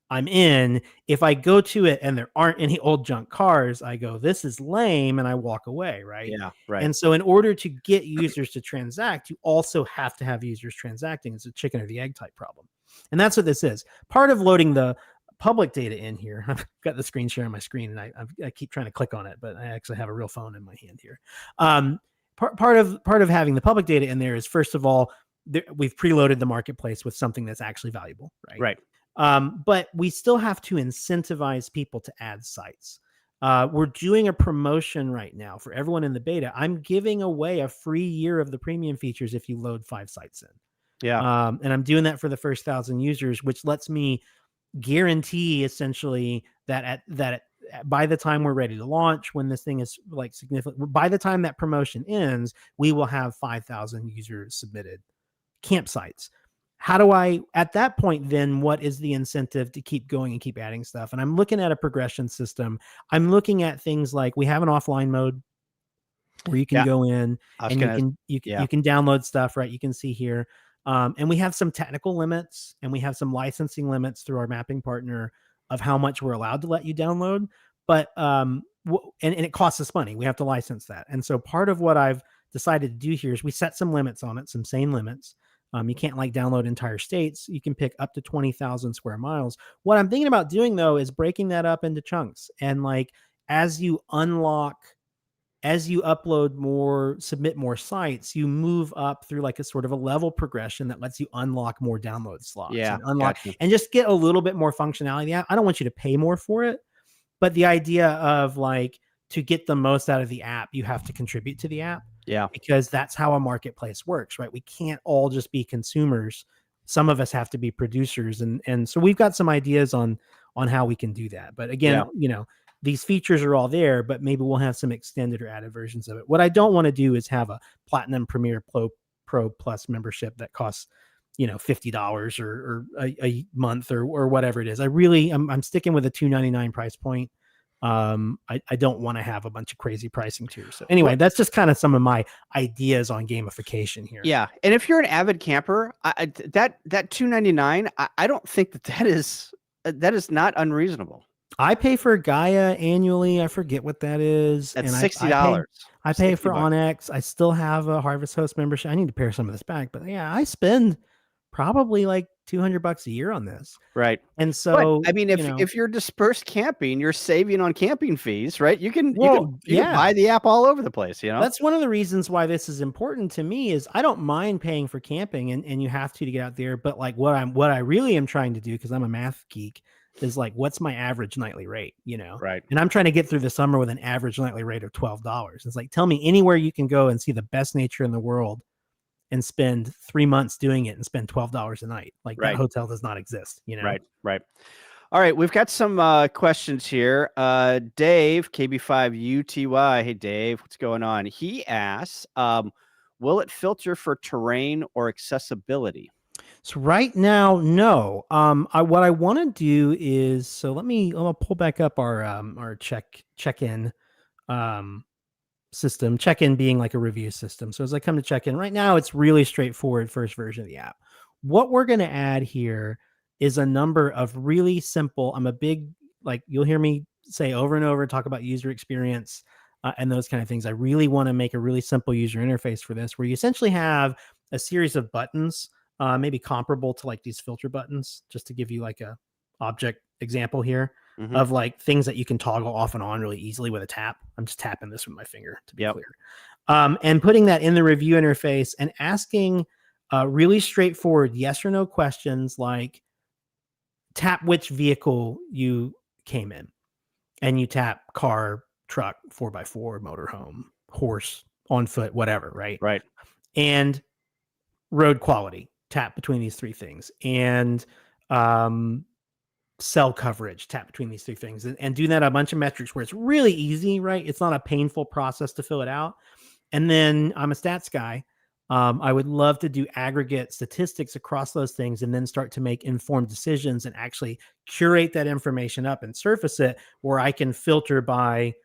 I'm in. If I go to it and there aren't any old junk cars, I go, this is lame, and I walk away, right? Yeah, right. And so in order to get users to transact, you also have to have users transacting. It's a chicken or the egg type problem. And that's what this is. Part of loading the public data in here, I've got the screen share on my screen, and I keep trying to click on it, but I actually have a real phone in my hand here. Part of having the public data in there is, first of all, we've preloaded the marketplace with something that's actually valuable, right? But we still have to incentivize people to add sites. We're doing a promotion right now for everyone in the beta. I'm giving away a free year of the premium features if you load 5 sites in. Yeah. And I'm doing that for the first 1,000 users, which lets me guarantee essentially that by the time we're ready to launch, when this thing is like significant, by the time that promotion ends, we will have 5,000 users submitted campsites. How do I, at that point, then what is the incentive to keep going and keep adding stuff? And I'm looking at a progression system. I'm looking at things like, we have an offline mode where you can go in and you can download stuff, right? You can see here. And we have some technical limits, and we have some licensing limits through our mapping partner of how much we're allowed to let you download. But and it costs us money. We have to license that. And so part of what I've decided to do here is we set some limits on it, some sane limits. You can't like download entire states. You can pick up to 20,000 square miles. What I'm thinking about doing though is breaking that up into chunks. And like as you upload more, submit more sites, you move up through like a sort of a level progression that lets you unlock more download slots Yeah, and unlock gotcha. and just get a little bit more functionality. I don't want you to pay more for it, but the idea of like to get the most out of the app, you have to contribute to the app. Yeah. Because that's how a marketplace works, right? We can't all just be consumers. Some of us have to be producers. And so we've got some ideas on how we can do that. But again, these features are all there, but maybe we'll have some extended or added versions of it. What I don't want to do is have a Platinum Premier Pro Plus membership that costs, $50 or a month or whatever it is. I'm sticking with a $299 price point. I don't want to have a bunch of crazy pricing tiers. So anyway, that's just kind of some of my ideas on gamification here. Yeah. And if you're an avid camper, that $299, I don't think that is not unreasonable. I pay for Gaia annually. I forget what that is. That's and $60. I pay for $60. Onyx. I still have a Harvest Host membership. I need to pare some of this back, but yeah, I spend probably like $200 a year on this. Right. And so, but, I mean, if you're dispersed camping, you're saving on camping fees, right? You can buy the app all over the place, That's one of the reasons why this is important to me is I don't mind paying for camping and you have to get out there. But like what I really am trying to do, because I'm a math geek, is like, what's my average nightly rate, Right. And I'm trying to get through the summer with an average nightly rate of $12. It's like, tell me anywhere you can go and see the best nature in the world and spend 3 months doing it and spend $12 a night. Like that hotel does not exist, Right. All right. We've got some questions here. Dave, KB5UTY. Hey, Dave, what's going on? He asks, will it filter for terrain or accessibility? So right now, no. What I want to do is, so I'll pull back up our check-in system. Check-in being like a review system. So as I come to check-in right now, it's really straightforward first version of the app. What we're going to add here is a number of really simple. I'm a big, like you'll hear me say over and over, talk about user experience and those kind of things. I really want to make a really simple user interface for this, where you essentially have a series of buttons. Maybe comparable to like these filter buttons, just to give you like a object example here of like things that you can toggle off and on really easily with a tap. I'm just tapping this with my finger to be clear. And putting that in the review interface and asking really straightforward yes or no questions like tap which vehicle you came in, and you tap car, truck, 4x4, motorhome, horse, on foot, whatever, right? Right. And road quality. Tap between these three things, and cell coverage, tap between these three things, and do that a bunch of metrics where it's really easy, right? It's not a painful process to fill it out. And then I'm a stats guy. I would love to do aggregate statistics across those things and then start to make informed decisions and actually curate that information up and surface it where I can filter by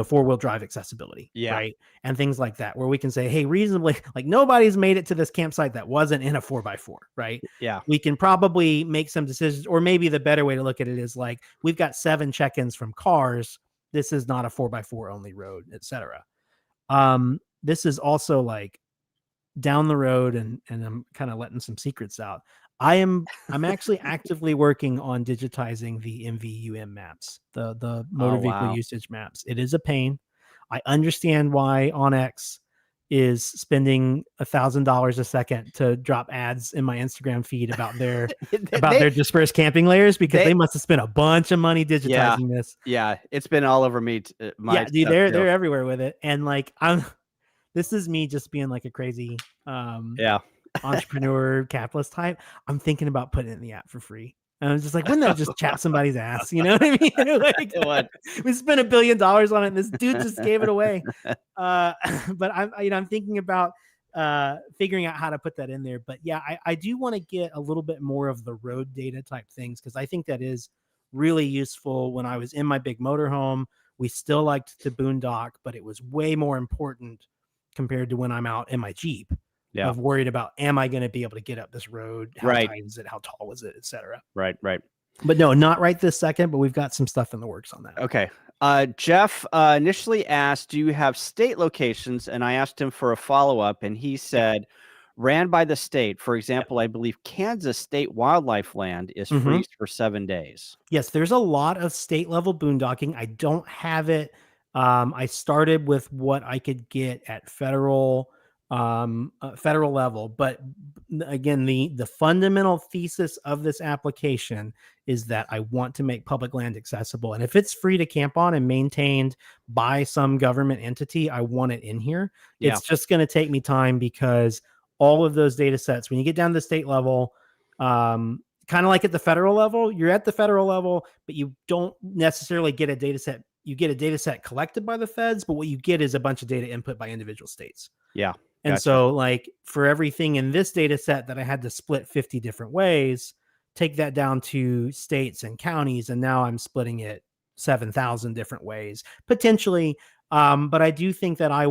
four-wheel drive accessibility, right? And things like that, where we can say, hey, reasonably, like nobody's made it to this campsite that wasn't in a 4x4, right? Yeah. We can probably make some decisions, or maybe the better way to look at it is like, we've got 7 check-ins from cars. This is not a 4x4 only road, etc. This is also like down the road, and I'm kind of letting some secrets out. I'm actually actively working on digitizing the MVUM maps, the motor vehicle usage maps. It is a pain. I understand why Onyx is spending $1,000 a second to drop ads in my Instagram feed about their their dispersed camping layers, because they must have spent a bunch of money digitizing this. Yeah, it's been all over me. Dude, they're everywhere with it, and like this is me just being like a crazy entrepreneur capitalist type. I'm thinking about putting it in the app for free. And I'm just like, wouldn't that just chap somebody's ass? You know what I mean? Like, we spent $1 billion on it and this dude just gave it away. But I'm thinking about figuring out how to put that in there. But yeah, I do want to get a little bit more of the road data type things, because I think that is really useful. When I was in my big motorhome, we still liked to boondock, but it was way more important compared to when I'm out in my Jeep. Yeah. Of worried about, am I going to be able to get up this road? How tight is it? How tall was it? Et cetera. Right. But no, not right this second, but we've got some stuff in the works on that. Okay. Jeff initially asked, do you have state locations? And I asked him for a follow-up, and he said, ran by the state. For example, I believe Kansas State Wildlife Land is free for 7 days. Yes, there's a lot of state level boondocking. I don't have it. I started with what I could get at federal level, but again, the fundamental thesis of this application is that I want to make public land accessible, and if it's free to camp on and maintained by some government entity, I want it in here. Yeah. It's just going to take me time because all of those data sets, when you get down to the state level, kind of like at the federal level, you're at the federal level, but you don't necessarily get a data set. You get a data set collected by the feds, but what you get is a bunch of data input by individual states. Yeah. And gotcha. so like for everything in this data set that I had to split 50 different ways, take that down to states and counties. And now I'm splitting it 7,000 different ways potentially. But I do think that I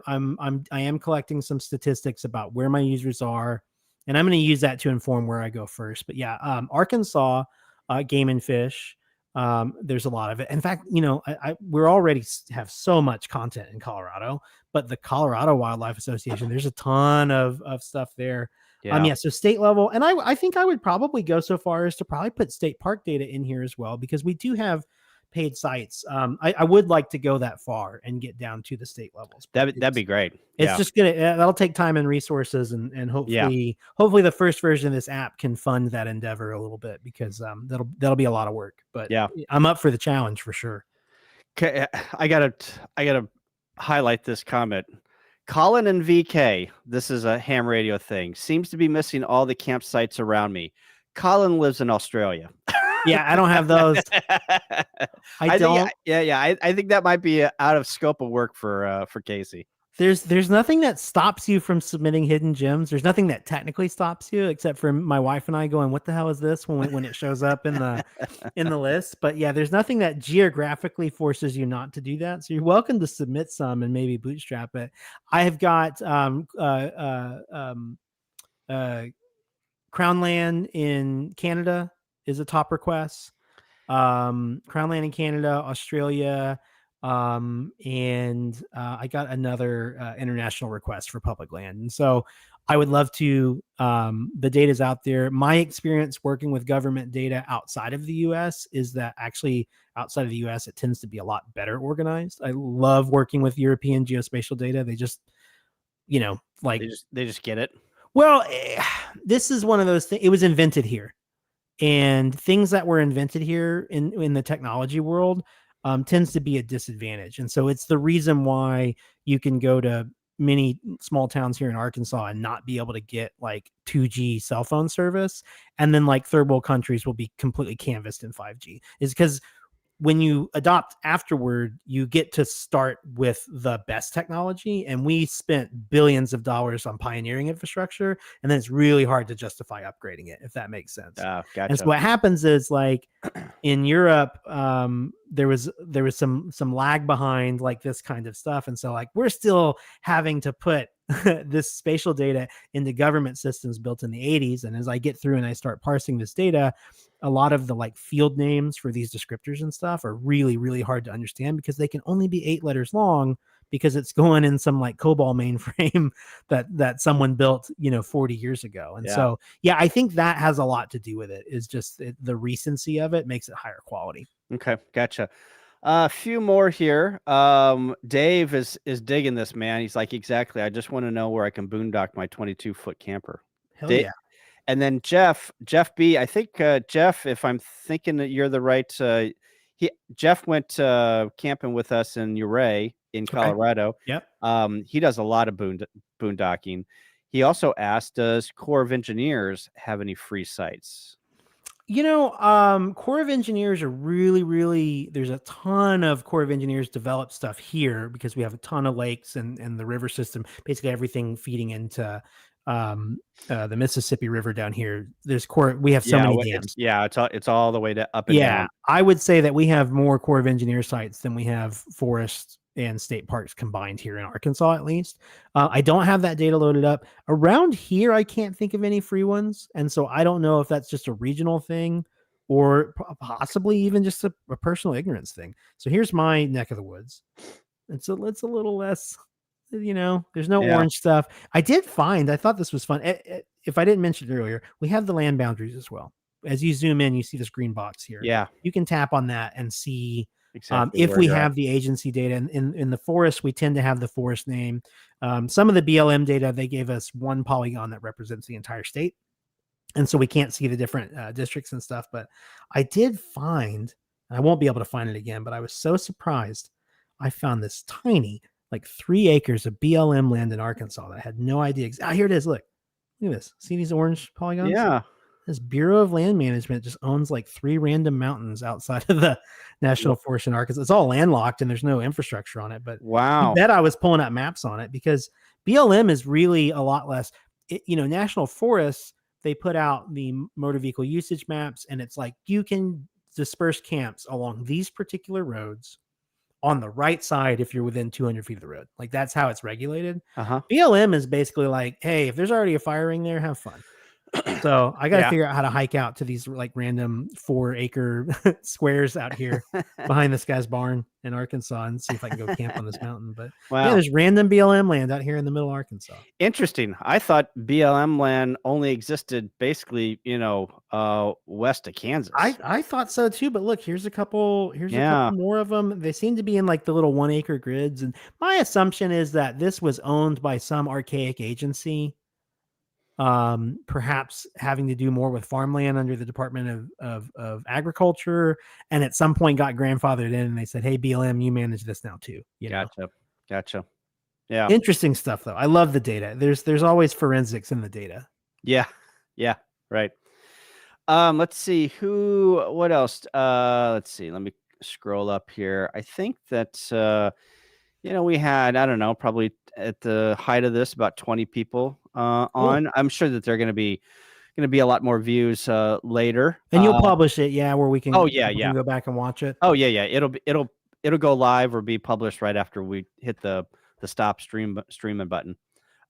am collecting some statistics about where my users are, and I'm going to use that to inform where I go first. But yeah, Arkansas, Game and Fish, there's a lot of it. In fact, we're already have so much content in Colorado, but the Colorado Wildlife Association, there's a ton of stuff there. Yeah. So state level, and I think I would probably go so far as to probably put state park data in here as well, because we do have paid sites. I would like to go that far and get down to the state levels. That'd be great. It's just that'll take time and resources, and hopefully the first version of this app can fund that endeavor a little bit, because that'll be a lot of work. But yeah, I'm up for the challenge for sure. Okay, I gotta highlight this comment. Colin and VK, this is a ham radio thing, seems to be missing all the campsites around me. Colin lives in Australia. Yeah, I don't have those. I don't. I think that might be out of scope of work for Casey. There's nothing that stops you from submitting hidden gems. There's nothing that technically stops you, except for my wife and I going, "What the hell is this?" when it shows up in the list. But yeah, there's nothing that geographically forces you not to do that. So you're welcome to submit some and maybe bootstrap it. I have got Crown Land in Canada is a top request. Crown Land in Canada, Australia, and I got another international request for public land. And so I would love to, the data's out there. My experience working with government data outside of the US is that actually outside of the US, it tends to be a lot better organized. I love working with European geospatial data. They just, they just get it. Well, this is one of those things. It was invented here. And things that were invented here in the technology world tends to be a disadvantage. And so it's the reason why you can go to many small towns here in Arkansas and not be able to get like 2G cell phone service. And then like third world countries will be completely canvassed in 5G, is because when you adopt afterward, you get to start with the best technology. And we spent billions of dollars on pioneering infrastructure, and then it's really hard to justify upgrading it, if that makes sense. Gotcha. And so what happens is, like in Europe, there was some lag behind like this kind of stuff. And so like we're still having to put this spatial data into government systems built in the 80s. And as I get through and I start parsing this data, a lot of the like field names for these descriptors and stuff are really, really hard to understand, because they can only be 8 letters long, because it's going in some like COBOL mainframe that someone built, 40 years ago. And so, yeah, I think that has a lot to do with it, is just the recency of it makes it higher quality. Okay. Gotcha. A few more here. Dave is digging this, man. He's like, exactly. I just want to know where I can boondock my 22-foot camper. Hell yeah. And then Jeff B, I think, Jeff, if I'm thinking that you're the right, Jeff went camping with us in Ouray in Colorado. Yep. He does a lot of boondocking. He also asked, does Corps of Engineers have any free sites? Corps of Engineers are really, there's a ton of Corps of Engineers developed stuff here, because we have a ton of lakes and the river system, basically everything feeding into the Mississippi River down here. We have so many dams. It's all the way to up and down. I would say that we have more Corps of Engineer sites than we have forests and state parks combined here in Arkansas, at least. I don't have that data loaded up. Around here, I can't think of any free ones. And so I don't know if that's just a regional thing or possibly even just a personal ignorance thing. So here's my neck of the woods. It's a little less, there's no Yeah. orange stuff. I thought this was fun. If I didn't mention it earlier, we have the land boundaries as well. As you zoom in, you see this green box here. Yeah. You can tap on that and see Exactly. if where we you're at. have the agency data. In the forest, we tend to have the forest name. Some of the BLM data, they gave us one polygon that represents the entire state. And so we can't see the different districts and stuff. But I did find, and I won't be able to find it again, but I was so surprised. I found this tiny, like 3 acres of BLM land in Arkansas that I had no idea. Here it is. Look at this. See these orange polygons? Yeah. This Bureau of Land Management just owns like 3 random mountains outside of the National Forest in Arkansas. It's all landlocked and there's no infrastructure on it. But Wow. you bet I was pulling up maps on it because BLM is really a lot less. National forests, they put out the motor vehicle usage maps, and it's like you can disperse camps along these particular roads on the right side if you're within 200 feet of the road. Like that's how it's regulated. BLM is basically like, hey, if there's already a fire ring there, have fun. So I got to figure out how to hike out to these like random 4-acre squares out here behind this guy's barn in Arkansas and see if I can go camp on this mountain. But yeah, there's random BLM land out here in the middle of Arkansas. Interesting. I thought BLM land only existed basically, west of Kansas. I thought so too, but look, here's a couple more of them. They seem to be in like the little 1-acre grids. And my assumption is that this was owned by some archaic agency, perhaps having to do more with farmland under the Department of Agriculture, and at some point got grandfathered in and they said, hey, BLM, you manage this now too. Gotcha. Yeah. Interesting stuff though. I love the data. There's always forensics in the data. Yeah. Right. Let's see what else. Let's see. Let me scroll up here. I think that we had, I don't know, probably at the height of this, about 20 people on. I'm sure that they're going to be a lot more views later. And you'll publish it, where we can. Can go back and watch it. Oh yeah. It'll go live or be published right after we hit the stop streaming button.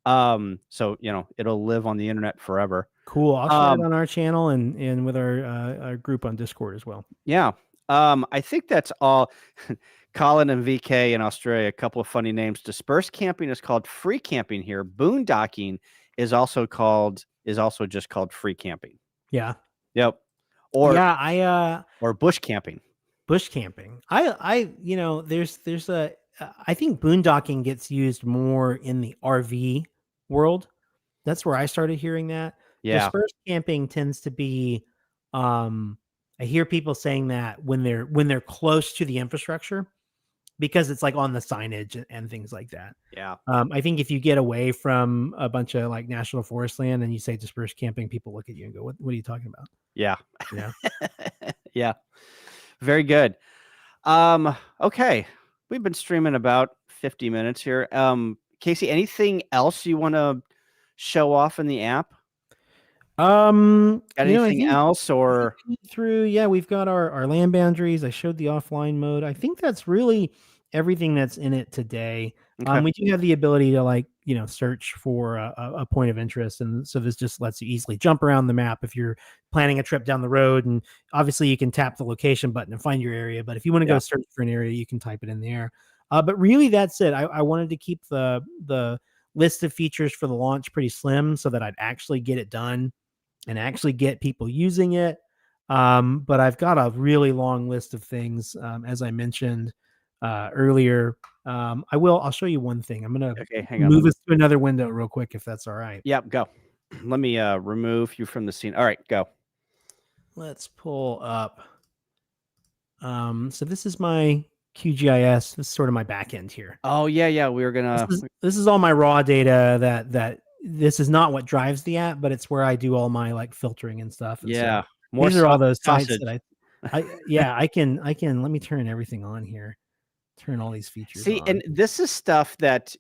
So it'll live on the internet forever. Cool. I'll share it on our channel and with our group on Discord as well. Yeah. I think that's all. Colin and VK in Australia, a couple of funny names. Dispersed camping is called free camping here. Boondocking is also just called free camping. Yeah. Yep. Or bush camping. Bush camping. I think boondocking gets used more in the RV world. That's where I started hearing that. Yeah. Dispersed camping tends to be I hear people saying that when they're close to the infrastructure, because it's like on the signage and things like that. Yeah. I think if you get away from a bunch of like national forest land and you say dispersed camping, people look at you and go, what are you talking about? Yeah. Yeah. Yeah. Very good. Okay. We've been streaming about 50 minutes here. Casey, anything else you want to show off in the app? Got anything else or we've got our land boundaries. I showed the offline mode. I think that's really everything that's in it today. Okay. We do have the ability to search for a point of interest. And so this just lets you easily jump around the map if you're planning a trip down the road. And obviously you can tap the location button and find your area. But if you want to go search for an area, you can type it in there. But really that's it. I wanted to keep the list of features for the launch pretty slim so that I'd actually get it done and actually get people using it. But I've got a really long list of things, as I mentioned earlier. I'll show you one thing. I'm going to move us to another window real quick, if that's all right. Yep, go. Let me remove you from the scene. All right, go. Let's pull up. So this is my QGIS. This is sort of my back end here. Oh, yeah. We were going to... This is all my raw data that this is not what drives the app, but it's where I do all my like filtering and stuff. And so these are all those sites that I can, let me turn everything on here. Turn all these features on. And this is stuff that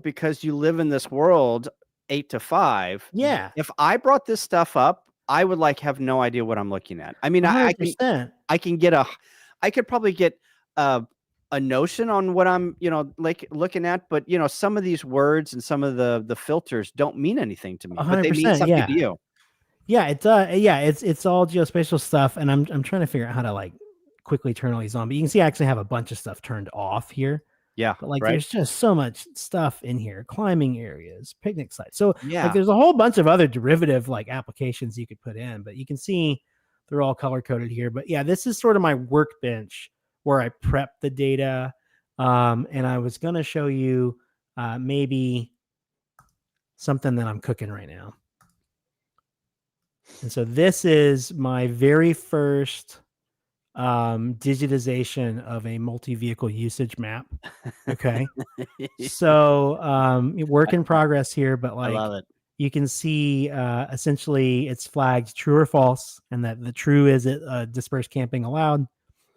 because you live in this world 8 to 5. Yeah. If I brought this stuff up, I would have no idea what I'm looking at. I mean, 100%. I could probably get a notion on what I'm, looking at, but some of these words and some of the filters don't mean anything to me, 100%, but they mean something to you. Yeah, it does. Yeah, it's all geospatial stuff, and I'm trying to figure out how to like quickly turn all these on. But you can see I actually have a bunch of stuff turned off here. Yeah. But like Right. there's just so much stuff in here, climbing areas, picnic sites. So like Yeah. there's a whole bunch of other derivative like applications you could put in, but you can see they're all color coded here. But yeah, this is sort of my workbench where I prep the data. And I was gonna show you maybe something that I'm cooking right now. And so this is my very first digitization of a multi-vehicle usage map. Okay. So work in progress here, but I like love it. you can see essentially it's flagged true or false, and that the true is it dispersed camping allowed,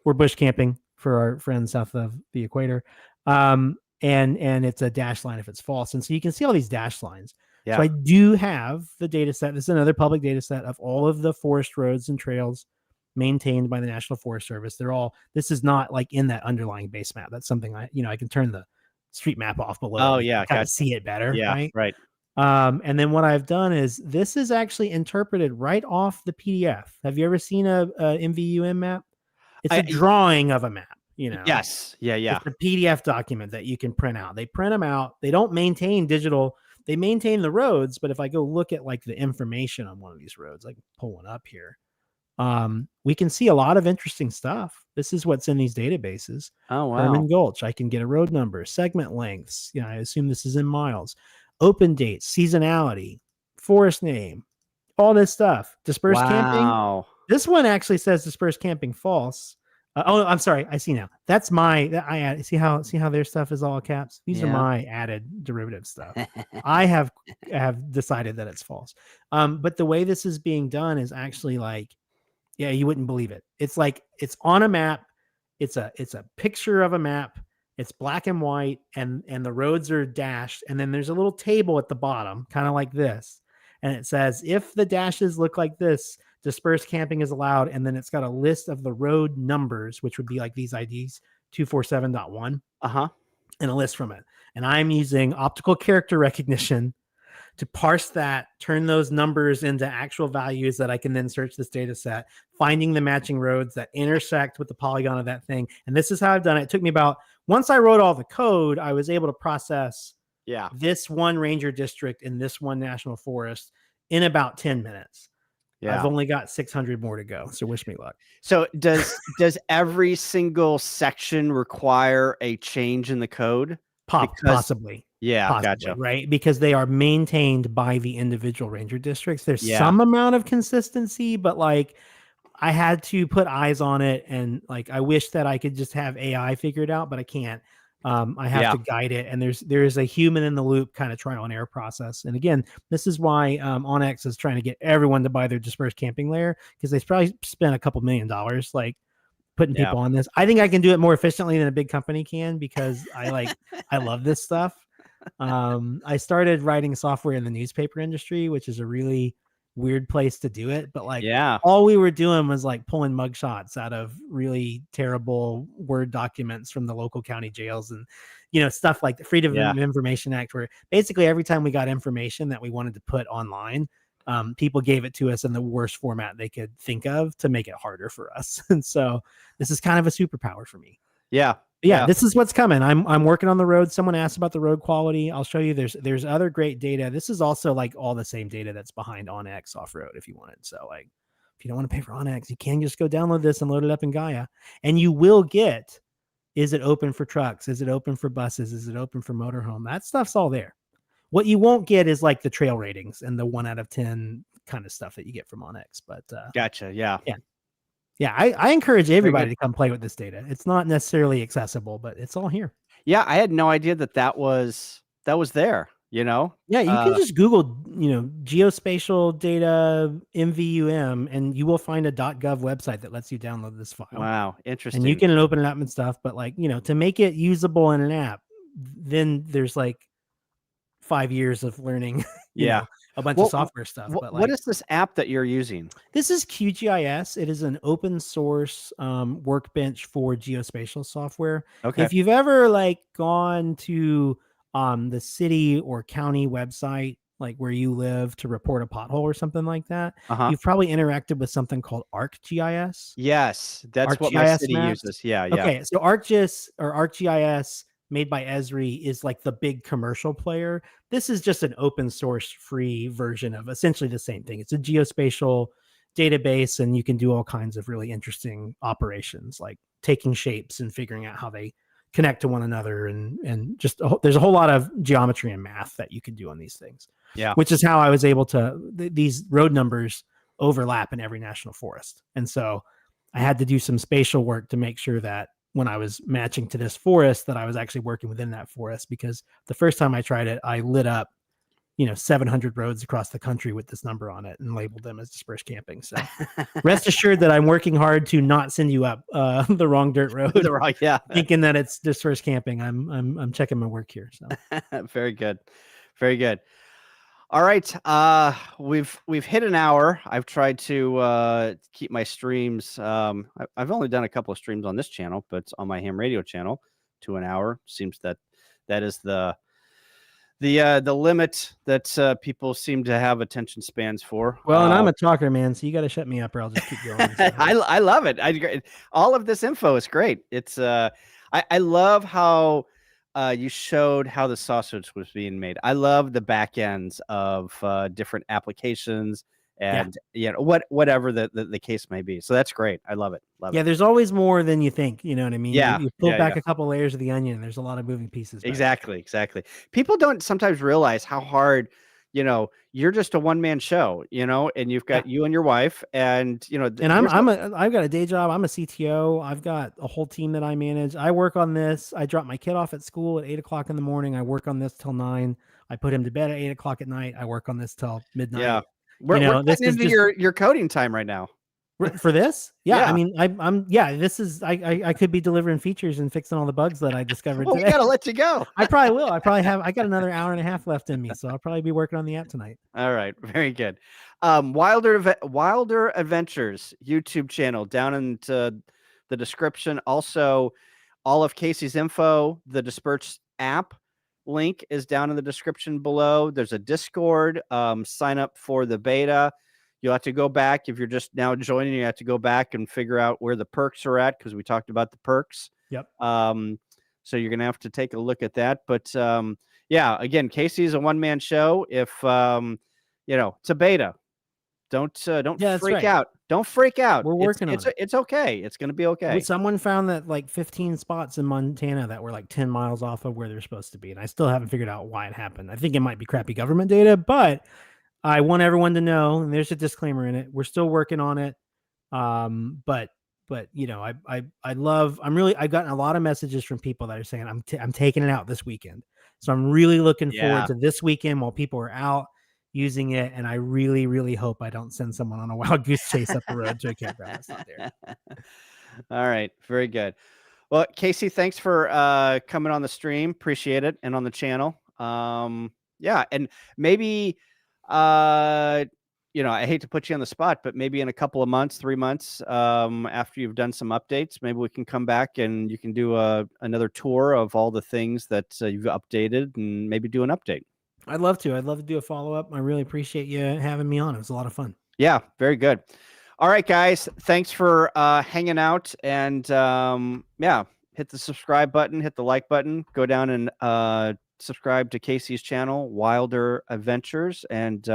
or bush camping for our friends south of the equator. And it's a dash line if it's false. And so you can see all these dash lines. So Yeah. I do have the data set. This is another public data set of all of the forest roads and trails maintained by the National Forest Service. They're all, this is not like in that underlying base map. That's something I can turn the street map off below. Oh And you yeah. can kind of Gotcha. see it better, Yeah. right? Right. And then what I've done is this is actually interpreted right off the PDF. Have you ever seen a MVUM map? It's a I, drawing of a map, you know. yes. Yeah. Yeah. It's a PDF document that you can print out. They print them out. They don't maintain digital. They maintain the roads, but if I go look at like the information on one of these roads, I can pull one up here. We can see a lot of interesting stuff. This is what's in these databases. Oh wow. Herman Gulch. I can get a road number, segment lengths. I assume this is in miles. Open dates, seasonality, forest name, all this stuff. Dispersed camping. Wow. This one actually says dispersed camping false. Oh, I'm sorry. I see now. That's my. I add. See how their stuff is all caps. These are Yeah. my added derivative stuff. I have decided that it's false. But the way this is being done is actually like, yeah, you wouldn't believe it. It's like it's on a map. It's a picture of a map. It's black and white, and the roads are dashed, and then there's a little table at the bottom, kind of like this, and it says if the dashes look like this, dispersed camping is allowed, and then it's got a list of the road numbers, which would be like these IDs 247.1, and a list from it. And I'm using optical character recognition to parse that, turn those numbers into actual values that I can then search this data set, finding the matching roads that intersect with the polygon of that thing. And this is how I've done it. It took me about, once I wrote all the code, I was able to process this one ranger district in this one national forest in about 10 minutes. Yeah. I've only got 600 more to go. So wish me luck. So does every single section require a change in the code? Possibly. Yeah, possibly, gotcha. Right, because they are maintained by the individual ranger districts. There's some amount of consistency, but like I had to put eyes on it, and like I wish that I could just have AI figure it out, but I can't. I have to guide it, and there is a human in the loop kind of trial and error process. And again, this is why Onyx is trying to get everyone to buy their dispersed camping layer, because they probably spent a couple $1 million like putting people on this. I think I can do it more efficiently than a big company can, because I love this stuff. I started writing software in the newspaper industry, which is a really weird place to do it. But like, all we were doing was like pulling mugshots out of really terrible Word documents from the local county jails, and stuff like the Freedom of Information Act, where basically every time we got information that we wanted to put online, people gave it to us in the worst format they could think of to make it harder for us. And so this is kind of a superpower for me. Yeah, this is what's coming. I'm working on the road. Someone asked about the road quality. I'll show you. There's other great data. This is also like all the same data that's behind Onyx off-road if you want it. So like, if you don't want to pay for Onyx, you can just go download this and load it up in Gaia, and you will get, is it open for trucks? Is it open for buses? Is it open for motorhome? That stuff's all there. What you won't get is like the trail ratings and the 1 out of 10 kind of stuff that you get from Onyx. But gotcha. Yeah, I encourage everybody to come play with this data. It's not necessarily accessible, but it's all here. Yeah, I had no idea that was there, Yeah, you can just Google, geospatial data MVUM, and you will find a .gov website that lets you download this file. Wow, interesting. And you can open it up and stuff, but like, to make it usable in an app, then there's like 5 years of learning, a bunch of software stuff. But like, what is this app that you're using? This is QGIS. It is an open source workbench for geospatial software. Okay. If you've ever like gone to the city or county website like where you live to report a pothole or something like that, Uh-huh. you've probably interacted with something called ArcGIS. Yes, that's what my ArcGIS city maps. uses. Yeah, yeah. Okay, so ArcGIS or ArcGIS made by Esri is like the big commercial player. This is just an open source free version of essentially the same thing. It's a geospatial database, and you can do all kinds of really interesting operations like taking shapes and figuring out how they connect to one another, and just there's a whole lot of geometry and math that you can do on these things. Yeah. Which is how I was able to these road numbers overlap in every national forest. And so I had to do some spatial work to make sure that when I was matching to this forest, that I was actually working within that forest, because the first time I tried it, I lit up, 700 roads across the country with this number on it and labeled them as dispersed camping. So rest assured that I'm working hard to not send you up the wrong dirt road. Yeah. Thinking that it's dispersed camping. I'm checking my work here. So very good. Very good. All right. We've hit an hour. I've tried to keep my streams. I've only done a couple of streams on this channel, but on my ham radio channel to an hour. Seems that is the limit that people seem to have attention spans for. Well, and I'm a talker, man, so you got to shut me up or I'll just keep going. So. I love it. All of this info is great. It's I love how you showed how the sausage was being made. I love the back ends of different applications and whatever the case may be. So that's great. I love it. Yeah, there's always more than you think. You know what I mean? Yeah, you pull back a couple layers of the onion. There's a lot of moving pieces. Exactly. People don't sometimes realize how hard, you're just a one-man show, and you've got you and your wife, and and I've got a day job. I'm a CTO. I've got a whole team that I manage. I work on this. I drop my kid off at school at 8:00 in the morning. I work on this till 9. I put him to bed at 8:00 at night. I work on this till midnight. Yeah, we're getting into your coding time right now. For this? Yeah. I mean, this is, I could be delivering features and fixing all the bugs that I discovered today. We gotta let you go. I probably will. I got another hour and a half left in me, so I'll probably be working on the app tonight. All right. Very good. Wilder Adventures YouTube channel down into the description. Also, all of Casey's info, the Dispersed App link is down in the description below. There's a Discord. Sign up for the beta. You'll have to go back. If you're just now joining, you have to go back and figure out where the perks are at, because we talked about the perks. Yep. So you're going to have to take a look at that. But again, Casey's a one-man show. If, it's a beta. Don't freak out. Don't freak out. We're working on it. It's okay. It's going to be okay. Someone found that like 15 spots in Montana that were like 10 miles off of where they're supposed to be. And I still haven't figured out why it happened. I think it might be crappy government data, but I want everyone to know, and there's a disclaimer in it, we're still working on it. But I've gotten a lot of messages from people that are saying I'm taking it out this weekend. So I'm really looking forward to this weekend while people are out using it. And I really, really hope I don't send someone on a wild goose chase up the road to a campground that's not there. All right. Very good. Well, Casey, thanks for coming on the stream. Appreciate it. And on the channel. And maybe, I hate to put you on the spot, but maybe in a couple of months, 3 months, after you've done some updates, maybe we can come back and you can do another tour of all the things that you've updated and maybe do an update. I'd love to. I'd love to do a follow-up. I really appreciate you having me on. It was a lot of fun. Yeah, very good. All right, guys. Thanks for hanging out, and hit the subscribe button, hit the like button, go down and subscribe to Casey's channel, Wilder Adventures, and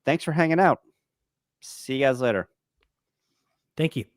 thanks for hanging out. See you guys later. Thank you.